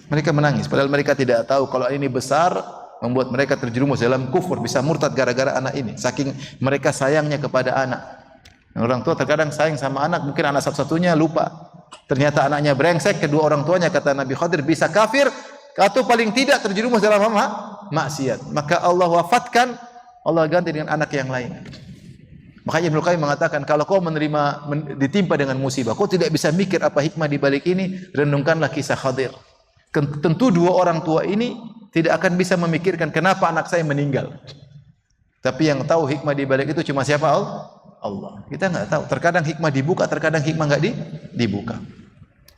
Mereka menangis padahal mereka tidak tahu kalau ini besar membuat mereka terjerumus dalam kufur, bisa murtad gara-gara anak ini. Saking mereka sayangnya kepada anak. Orang tua terkadang sayang sama anak, mungkin anak satu-satunya lupa. Ternyata anaknya brengsek, kedua orang tuanya kata Nabi Khadir bisa kafir atau paling tidak terjerumus dalam maksiat. Maka Allah wafatkan, Allah ganti dengan anak yang lain. Makanya Ibnu Qayyim mengatakan kalau kau ditimpa dengan musibah, kau tidak bisa mikir apa hikmah di balik ini, renungkanlah kisah Khadir. Tentu 2 orang tua ini tidak akan bisa memikirkan kenapa anak saya meninggal. Tapi yang tahu hikmah di balik itu cuma siapa? Allah. Kita enggak tahu. Terkadang hikmah dibuka, terkadang hikmah enggak dibuka.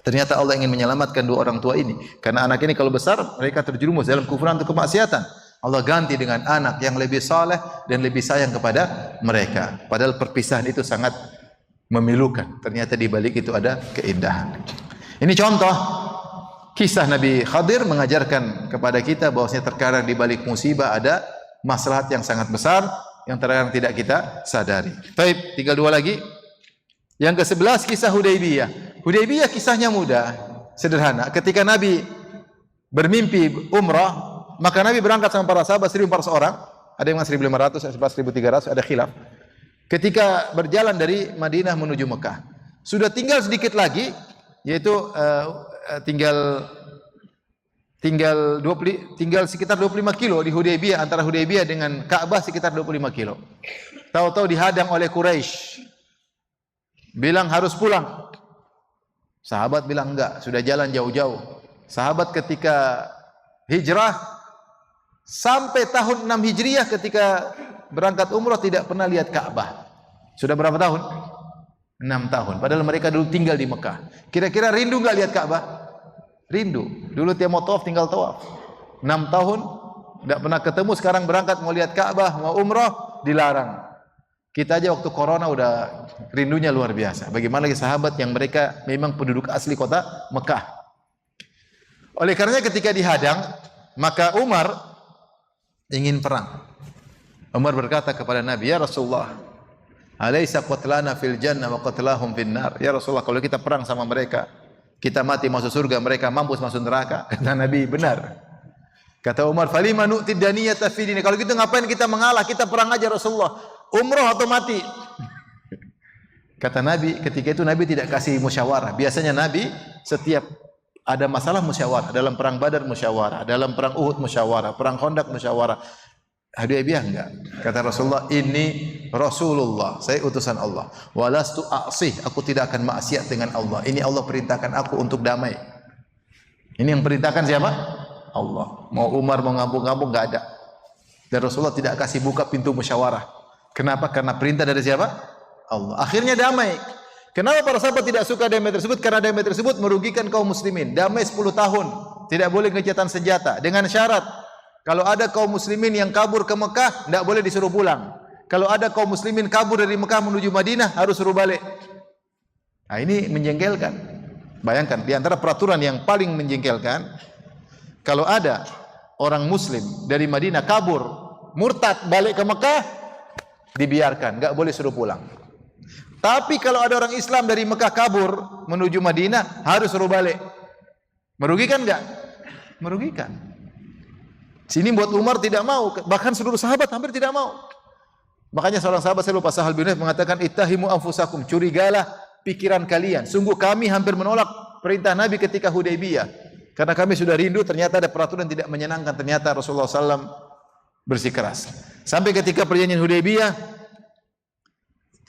Ternyata Allah ingin menyelamatkan 2 orang tua ini. Karena anak ini kalau besar, mereka terjerumus dalam kufuran atau kemaksiatan. Allah ganti dengan anak yang lebih saleh dan lebih sayang kepada mereka. Padahal perpisahan itu sangat memilukan. Ternyata di balik itu ada keindahan. Ini contoh kisah Nabi Khadir mengajarkan kepada kita bahwasanya terkadang di balik musibah ada maslahat yang sangat besar yang terkadang tidak kita sadari. Baik, tinggal 2 lagi. Yang ke-11 kisah Hudaybiyah. Hudaybiyah kisahnya mudah, sederhana. Ketika Nabi bermimpi umrah, maka Nabi berangkat sama para sahabat 1.400 orang. Ada yang 1.500, 1.300, ada khilaf. Ketika berjalan dari Madinah menuju Mekah, sudah tinggal sedikit lagi, yaitu tinggal sekitar 25 kilo di Hudaybiyah, antara Hudaybiyah dengan Ka'bah sekitar 25 kilo. Tahu-tahu dihadang oleh Quraisy. Bilang harus pulang. Sahabat bilang enggak, sudah jalan jauh-jauh. Sahabat ketika hijrah sampai tahun 6 Hijriah ketika berangkat umrah tidak pernah lihat Ka'bah. Sudah berapa tahun? 6 tahun. Padahal mereka dulu tinggal di Mekah. Kira-kira rindu enggak lihat Ka'bah? Rindu. Dulu tiap mau tawaf tinggal tawaf. 6 tahun tidak pernah ketemu, sekarang berangkat mau lihat Ka'bah, mau umrah dilarang. Kita aja waktu corona udah rindunya luar biasa. Bagaimana lagi sahabat yang mereka memang penduduk asli kota Mekah. Oleh karenanya ketika dihadang, maka Umar ingin perang. Umar berkata kepada Nabi, "Ya Rasulullah, alaysa qatlana fil jannah wa qatlahum fin nar?" Ya Rasulullah, kalau kita perang sama mereka, kita mati masuk surga, mereka mampus masuk neraka. Kata Nabi, benar. Kata Umar, "Falima nu'tid daniyata fi dini?" Kalau gitu ngapain kita mengalah? Kita perang aja Rasulullah. Umrah atau mati. Kata Nabi, ketika itu Nabi tidak kasih musyawarah. Biasanya Nabi setiap ada masalah musyawarah. Dalam perang Badar musyawarah, dalam perang Uhud musyawarah, perang Khandaq musyawarah. Hudaybiyah enggak. Kata Rasulullah, ini Rasulullah, saya utusan Allah. Walastu a'sih, aku tidak akan maksiat dengan Allah. Ini Allah perintahkan aku untuk damai. Ini yang perintahkan siapa? Allah. Mau Umar mau ngambung-ngambung enggak ada. Dan Rasulullah tidak kasih buka pintu musyawarah. Kenapa? Karena perintah dari siapa? Allah. Akhirnya damai. Kenapa para sahabat tidak suka damai tersebut? Karena damai tersebut merugikan kaum muslimin. Damai 10 tahun, tidak boleh gencatan senjata dengan syarat kalau ada kaum muslimin yang kabur ke Mekah, tidak boleh disuruh pulang. Kalau ada kaum muslimin kabur dari Mekah menuju Madinah, harus suruh balik. Nah, ini menjengkelkan. Bayangkan, di antara peraturan yang paling menjengkelkan, kalau ada orang muslim dari Madinah kabur, murtad balik ke Mekah, dibiarkan, enggak boleh suruh pulang. Tapi kalau ada orang Islam dari Mekah kabur menuju Madinah, harus suruh balik. Merugikan enggak? Merugikan. Sini buat Umar tidak mau, bahkan seluruh sahabat hampir tidak mau. Makanya seorang sahabat, saya lupa, Sahal bin Hunayf mengatakan, ittahimu anfusakum, curigalah pikiran kalian. Sungguh kami hampir menolak perintah Nabi ketika Hudaybiyah. Karena kami sudah rindu, ternyata ada peraturan tidak menyenangkan. Ternyata Rasulullah SAW bersikeras. Sampai ketika perjanjian Hudaybiyah,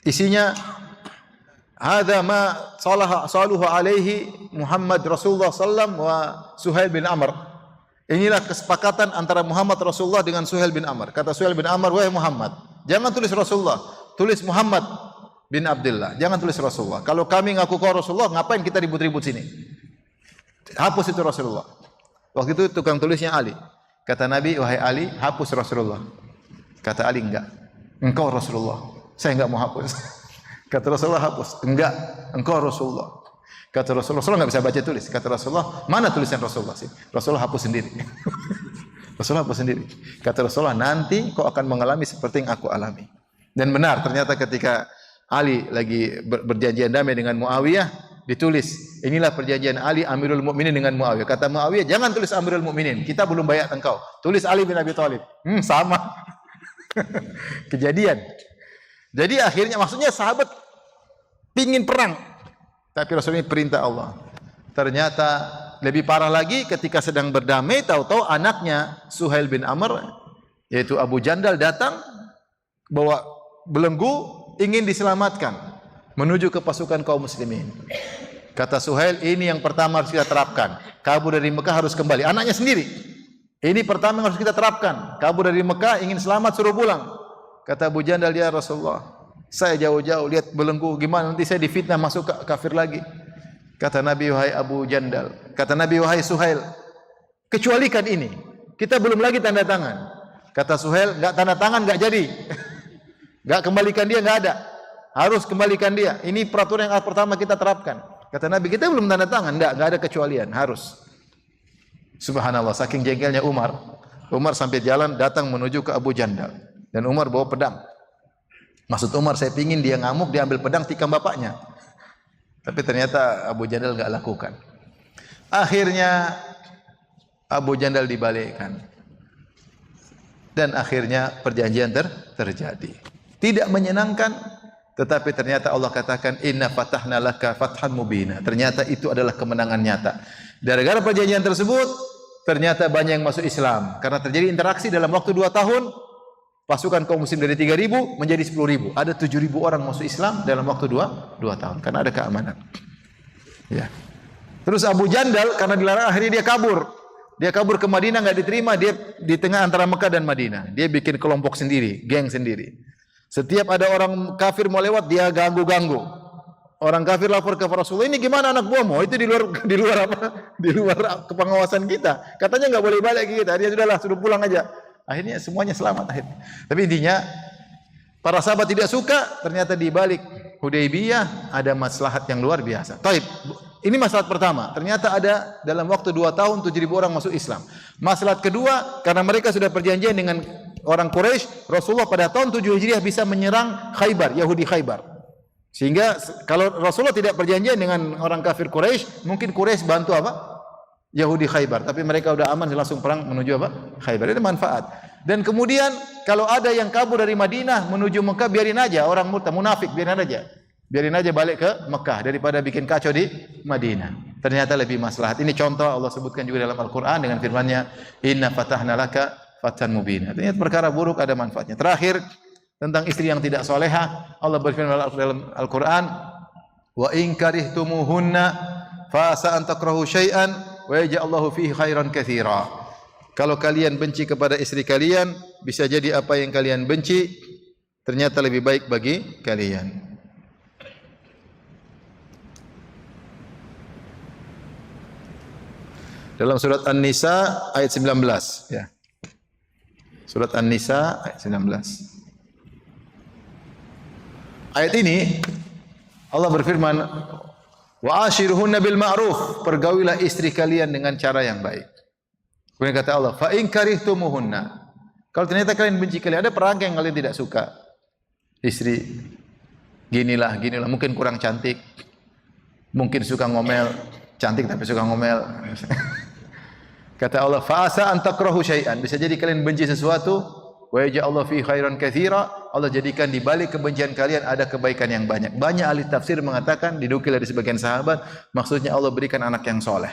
isinya, hadza ma saluhu alaihi Muhammad Rasulullah SAW wa Suhail bin Amr. Inilah kesepakatan antara Muhammad Rasulullah dengan Suhail bin Amr. Kata Suhail bin Amr, wahai Muhammad, jangan tulis Rasulullah, tulis Muhammad bin Abdullah. Jangan tulis Rasulullah. Kalau kami ngaku kau Rasulullah, ngapain kita ribut-ribut sini? Hapus itu Rasulullah. Waktu itu tukang tulisnya Ali. Kata Nabi, wahai Ali, hapus Rasulullah. Kata Ali, enggak. Engkau Rasulullah. Saya enggak mau hapus. Kata Rasulullah, hapus. Enggak, engkau Rasulullah. Kata Rasulullah, Rasulullah enggak bisa baca tulis. Kata Rasulullah, mana tulisan Rasulullah sih? Rasulullah hapus sendiri. Rasulullah hapus sendiri. Kata Rasulullah, nanti kau akan mengalami seperti yang aku alami. Dan benar, ternyata ketika Ali lagi berjanjian damai dengan Muawiyah, ditulis, inilah perjanjian Ali Amirul Mukminin dengan Muawiyah. Kata Muawiyah, jangan tulis Amirul Mukminin, kita belum bayat engkau. Tulis Ali bin Abi Thalib. Sama. Kejadian. Jadi akhirnya, maksudnya sahabat pingin perang, tapi Rasul ini perintah Allah. Ternyata lebih parah lagi ketika sedang berdamai, tahu-tahu anaknya Suhail bin Amr, yaitu Abu Jandal, datang bawa belenggu, ingin diselamatkan menuju ke pasukan kaum muslimin. Kata Suhail, ini yang pertama harus kita terapkan. Kabur dari Mekah harus kembali. Anaknya sendiri. Ini pertama yang harus kita terapkan. Kabur dari Mekah, ingin selamat, suruh pulang. Kata Abu Jandal, ya Rasulullah, saya jauh-jauh lihat belenggu, gimana nanti saya difitnah masuk kafir lagi. Kata Nabi, wahai Abu Jandal, kata Nabi, wahai Suhail, kecualikan ini. Kita belum lagi tanda tangan. Kata Suhail, enggak tanda tangan, enggak jadi. Enggak kembalikan dia, enggak ada. Harus kembalikan dia. Ini peraturan yang pertama kita terapkan. Kata Nabi, kita belum tanda tangan, enggak ada kecualian, harus. Subhanallah, saking jengkelnya Umar. Umar sampai jalan datang menuju ke Abu Jandal. Dan Umar bawa pedang. Maksud Umar, saya pingin dia ngamuk, dia ambil pedang tikam bapaknya. Tapi ternyata Abu Jandal enggak lakukan. Akhirnya Abu Jandal dibalikkan. Dan akhirnya perjanjian terjadi. Tidak menyenangkan, tetapi ternyata Allah katakan, inna fatahna laka fathan mubina. Ternyata itu adalah kemenangan nyata. Gara-gara perjanjian tersebut, ternyata banyak yang masuk Islam. Karena terjadi interaksi dalam waktu 2 tahun, pasukan kaum muslim dari 3.000 menjadi 10.000. Ada 7.000 orang masuk Islam dalam waktu 2 tahun. Karena ada keamanan. Ya. Terus Abu Jandal, karena dilarang, akhirnya dia kabur. Dia kabur ke Madinah, enggak diterima. Dia di tengah antara Mekah dan Madinah. Dia bikin kelompok sendiri, geng sendiri. Setiap ada orang kafir mau lewat, dia ganggu-ganggu. Orang kafir lapor ke Rasulullah, ini gimana anak buahmu? Itu di luar apa? Di luar kepengawasan kita. Katanya enggak boleh balik ke kita. Dia sudahlah, suruh pulang aja. Akhirnya semuanya selamat akhirnya. Tapi intinya para sahabat tidak suka, ternyata di balik Hudaybiyah ada maslahat yang luar biasa. Taib. Ini maslahat pertama. Ternyata ada dalam waktu 2 tahun 7.000 orang masuk Islam. Maslahat kedua, karena mereka sudah perjanjian dengan orang Quraisy, Rasulullah pada tahun 7 Hijriah bisa menyerang Khaybar, Yahudi Khaybar. Sehingga kalau Rasulullah tidak perjanjian dengan orang kafir Quraisy, mungkin Quraisy bantu apa? Yahudi Khaybar. Tapi mereka sudah aman, langsung perang menuju apa? Khaybar. Itu manfaat. Dan kemudian kalau ada yang kabur dari Madinah menuju Mekah, biarin aja orang murtad, munafik, biarin aja. Biarin aja balik ke Mekah daripada bikin kacau di Madinah. Ternyata lebih maslahat. Ini contoh Allah sebutkan juga dalam Al-Quran dengan firman-Nya, inna fatahna laka fathan mubina. Ternyata perkara buruk ada manfaatnya. Terakhir, tentang istri yang tidak soleha. Allah berfirman dalam Al-Quran, wa in karihtumuhunna fa asa an takrahu syai'an wa yaj'allahu fihi khairan katsira. Kalau kalian benci kepada istri kalian, bisa jadi apa yang kalian benci ternyata lebih baik bagi kalian. Dalam surat An-Nisa ayat 19, ya. Surat An-Nisa ayat 19. Ayat ini Allah berfirman, wa ashiruhunna bil ma'ruf, pergaulilah istri kalian dengan cara yang baik. Kemudian kata Allah, fa in karihtumuhunna, kalau ternyata kalian benci kalian, ada perangkat yang kalian tidak suka. Istri ginilah, mungkin kurang cantik, mungkin suka ngomel, cantik tapi suka ngomel. Kata Allah, fa asa an takrahu syai'an, bisa jadi kalian benci sesuatu, wa yaj'allahu fi khairan katsira, Allah jadikan di balik kebencian kalian ada kebaikan yang banyak. Banyak ahli tafsir mengatakan, didukil dari sebagian sahabat, maksudnya Allah berikan anak yang soleh.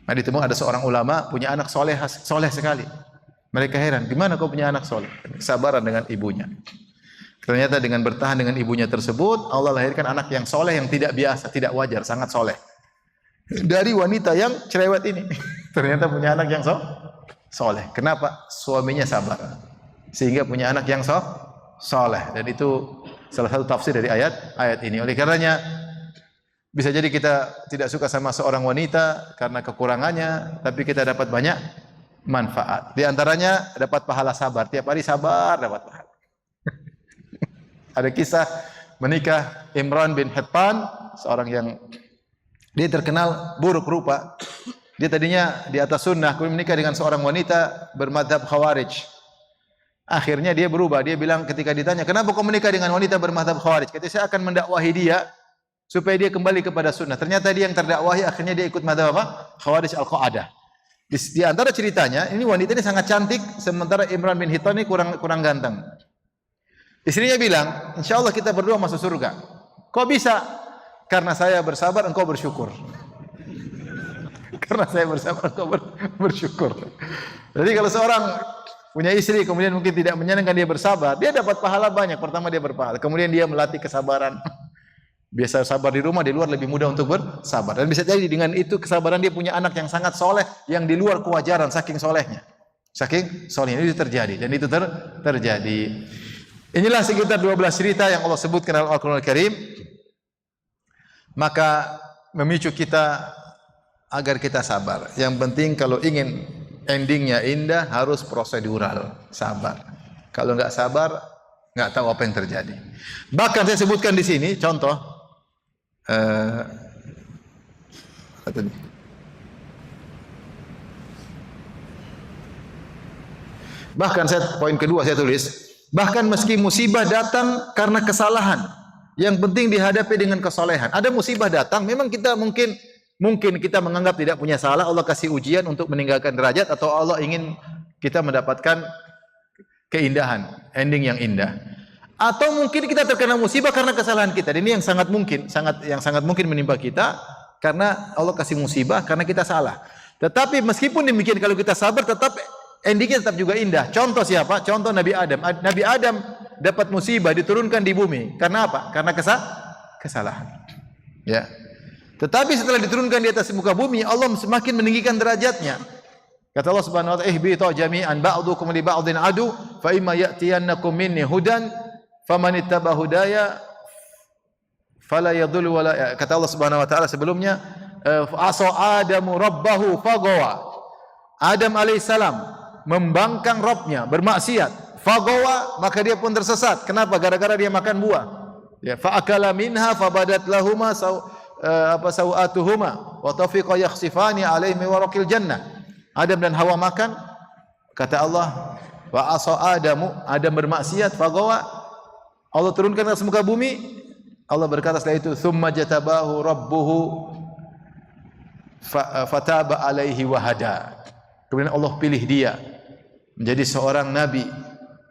Nah, ditemu ada seorang ulama punya anak soleh sekali. Mereka heran, gimana kau punya anak soleh? Kesabaran dengan ibunya. Ternyata dengan bertahan dengan ibunya tersebut, Allah lahirkan anak yang soleh, yang tidak biasa, tidak wajar, sangat soleh. Dari wanita yang cerewet ini, ternyata punya anak yang soleh. Kenapa? Suaminya sabar, sehingga punya anak yang soleh. Dan itu salah satu tafsir dari ayat ini. Oleh karenanya, bisa jadi kita tidak suka sama seorang wanita karena kekurangannya, tapi kita dapat banyak manfaat. Di antaranya dapat pahala sabar. Tiap hari sabar dapat pahala. Ada kisah menikah Imran bin Hittan, seorang yang dia terkenal buruk rupa. Dia tadinya di atas sunnah, kemudian menikah dengan seorang wanita bermadhab Khawarij. Akhirnya dia berubah. Dia bilang ketika ditanya, kenapa kau menikah dengan wanita bermadhab Khawarij? Kata, saya akan mendakwahi dia supaya dia kembali kepada sunnah. Ternyata dia yang terdakwahi, akhirnya dia ikut madhab apa? Khawarij Al-Qa'adah. Di antara ceritanya, ini wanita ini sangat cantik, sementara Imran bin Hittan ini kurang ganteng. Istrinya bilang, insya Allah kita berdua masuk surga. Kok bisa? Karena saya bersabar, engkau bersyukur. Karena saya bersabar, engkau bersyukur. Jadi kalau seorang punya istri, kemudian mungkin tidak menyenangkan dia bersabar, dia dapat pahala banyak. Pertama dia berpahala, kemudian dia melatih kesabaran. Biasa sabar di rumah, di luar lebih mudah untuk bersabar. Dan bisa jadi dengan itu kesabaran dia punya anak yang sangat soleh, yang di luar kewajaran, saking solehnya. Saking solehnya, itu terjadi. Dan itu terjadi. Inilah sekitar 12 cerita yang Allah sebutkan dalam Al-Quran Al-Karim. Maka memicu kita agar kita sabar. Yang penting kalau ingin endingnya indah, harus prosedural, sabar. Kalau nggak sabar, nggak tahu apa yang terjadi. Bahkan saya sebutkan di sini contoh. Bahkan poin kedua saya tulis. Bahkan meski musibah datang karena kesalahan, yang penting dihadapi dengan kesolehan. Ada musibah datang, memang kita mungkin kita menganggap tidak punya salah, Allah kasih ujian untuk meninggalkan derajat, atau Allah ingin kita mendapatkan keindahan, ending yang indah. Atau mungkin kita terkena musibah karena kesalahan kita. Dan ini yang sangat mungkin menimpa kita, karena Allah kasih musibah karena kita salah. Tetapi meskipun demikian, kalau kita sabar, tetap endingnya tetap juga indah. Contoh siapa? Contoh Nabi Adam. Nabi Adam dapat musibah, diturunkan di bumi. Karena apa? Karena kesalahan. Ya. Tetapi setelah diturunkan di atas muka bumi, Allah semakin meninggikan derajatnya. Kata Allah Subhanahu wa ta'ala, ihbitu jami'an ba'dukum li ba'din adu, fa imma ya'tiyannakum minni hudan, faman ittaba hudaya fala yadhillu wala. Kata Allah Subhanahu wa ta'ala sebelumnya, asa Adamu rabbahu fagawa. Adam alaihissalam membangkang Rabbnya, bermaksiat, fagawa, maka dia pun tersesat. Kenapa? Gara-gara dia makan buah. Ya, fa akala minha fabadat lahuma sawatuhuma wa tafiqa yakhsifani alaihi waraqil jannah. Adam dan Hawa makan, kata Allah, wa asa Adamu, Adam bermaksiat, fagawa, Allah turunkan ke muka bumi. Allah berkata setelah itu, thumma jatabahu rabbuhu fataba alaihi wahada. Kemudian Allah pilih dia menjadi seorang nabi,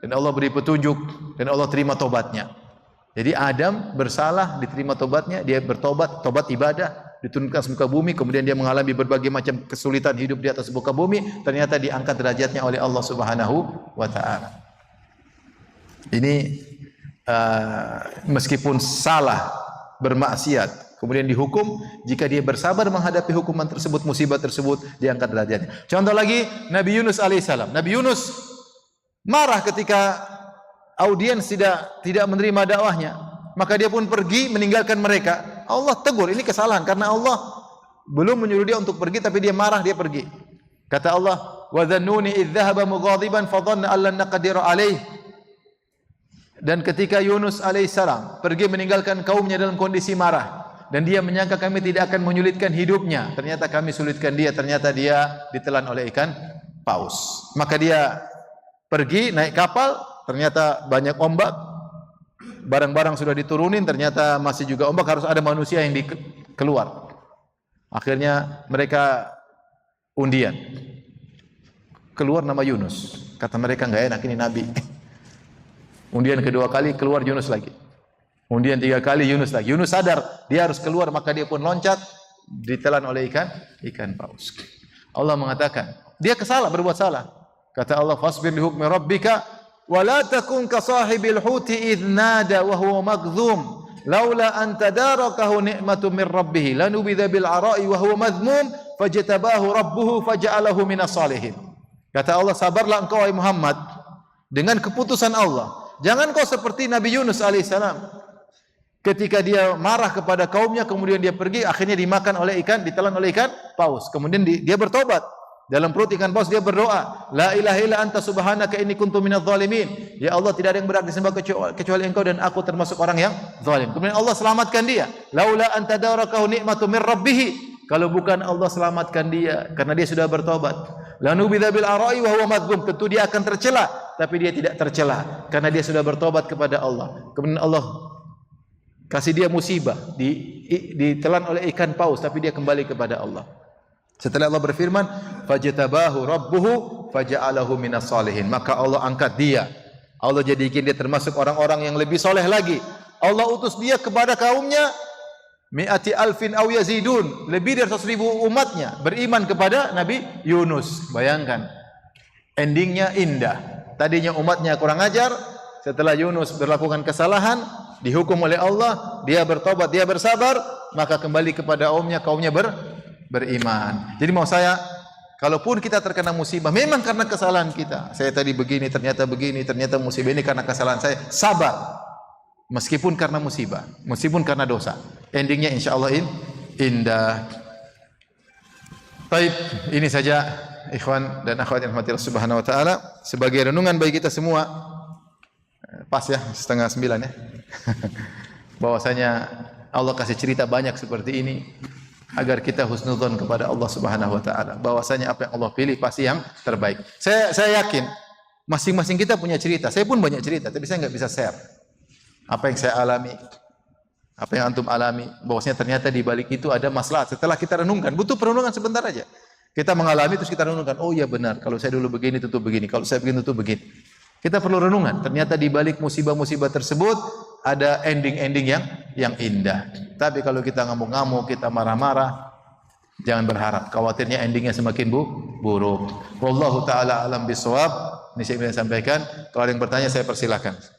dan Allah beri petunjuk, dan Allah terima tobatnya. Jadi Adam bersalah, diterima tobatnya, dia bertobat, tobat ibadah, diturunkan ke muka bumi, kemudian dia mengalami berbagai macam kesulitan hidup di atas muka bumi, ternyata diangkat derajatnya oleh Allah Subhanahu wa ta'ala. Ini meskipun salah, bermaksiat, kemudian dihukum, jika dia bersabar menghadapi hukuman tersebut, musibah tersebut, diangkat derajatnya. Contoh lagi Nabi Yunus alaihissalam. Nabi Yunus marah ketika audiens tidak menerima dakwahnya, maka dia pun pergi meninggalkan mereka. Allah tegur, ini kesalahan karena Allah belum menyuruh dia untuk pergi, tapi dia marah, dia pergi. Kata Allah, wa dhannuni idh dhahaba mughadiban fa dhanna an lan naqdir alaih. Dan ketika Yunus alaihissalam pergi meninggalkan kaumnya dalam kondisi marah, dan dia menyangka kami tidak akan menyulitkan hidupnya, ternyata kami sulitkan dia, ternyata dia ditelan oleh ikan paus. Maka dia pergi naik kapal, ternyata banyak ombak, barang-barang sudah diturunin, ternyata masih juga ombak, harus ada manusia yang keluar. Akhirnya mereka undian, keluar nama Yunus. Kata mereka, nggak enak, ini nabi. Undian kedua kali, keluar Yunus lagi. Undian tiga kali, Yunus lagi. Yunus sadar dia harus keluar, maka dia pun loncat, ditelan oleh ikan paus. Allah mengatakan dia kesalah, berbuat salah. Kata Allah, fasbir li hukmi rabbika wa la takun ka sahibil huti idh nada wa huwa maghdhum laula an tadarakahu ni'matun min rabbih lanubidha bil ara'i wa huwa madhmum fajtabahu rabbuhu faja'alahu minas salihin. Kata Allah, sabarlah engkau wahai Muhammad dengan keputusan Allah. Jangan kau seperti Nabi Yunus alaihissalam. Ketika dia marah kepada kaumnya, kemudian dia pergi, akhirnya dimakan oleh ikan, ditelan oleh ikan paus. Kemudian dia bertobat. Dalam perut ikan paus dia berdoa, la ilaha illa anta subhanaka inni kuntu minadh dhalimin. Ya Allah, tidak ada yang berhak disembah kecuali engkau dan aku termasuk orang yang zalim. Kemudian Allah selamatkan dia. Laula anta darakahu ni'matu min rabbih. Kalau bukan Allah selamatkan dia karena dia sudah bertobat. Lanubidha bil ara'i wa huwa madhum. Tentu dia akan tercela, tapi dia tidak tercela karena dia sudah bertobat kepada Allah. Kemudian Allah kasih dia musibah, ditelan oleh ikan paus, tapi dia kembali kepada Allah. Setelah Allah berfirman, fajtabahu rabbuhu faja'alahu minas salihin. Maka Allah angkat dia. Allah jadikan dia termasuk orang-orang yang lebih soleh lagi. Allah utus dia kepada kaumnya mi'ati alfin aw yazidun, lebih dari 100.000 umatnya beriman kepada Nabi Yunus. Bayangkan, endingnya indah. Tadinya umatnya kurang ajar, setelah Yunus melakukan kesalahan, dihukum oleh Allah, dia bertobat, dia bersabar, maka kembali kepada kaumnya beriman. Jadi mau saya, kalaupun kita terkena musibah, memang karena kesalahan kita. Saya tadi begini, ternyata musibah ini karena kesalahan saya. Sabar. Meskipun karena musibah, meskipun karena dosa, endingnya insyaallah indah. Baik, ini saja ikhwan dan akhwat yang dirahmati Allah Subhanahu wa taala, sebagai renungan bagi kita semua. Pas ya, 8:30 ya. Bahwasanya Allah kasih cerita banyak seperti ini agar kita husnudzon kepada Allah Subhanahu wa taala. Bahwasanya apa yang Allah pilih pasti yang terbaik. Saya yakin masing-masing kita punya cerita. Saya pun banyak cerita, tapi saya enggak bisa share apa yang saya alami, apa yang antum alami, bahwasanya ternyata di balik itu ada maslahat. Setelah kita renungkan, butuh perenungan sebentar aja. Kita mengalami terus kita renungkan, oh iya benar, kalau saya dulu begini tentu begini, kalau saya begini tentu begini. Kita perlu renungan. Ternyata di balik musibah-musibah tersebut ada ending-ending yang indah. Tapi kalau kita ngamuk-ngamuk, kita marah-marah, jangan berharap. Khawatirnya endingnya semakin buruk. Wallahu taala alam bisawab. Ini saya ingin sampaikan. Kalau ada yang bertanya saya persilakan.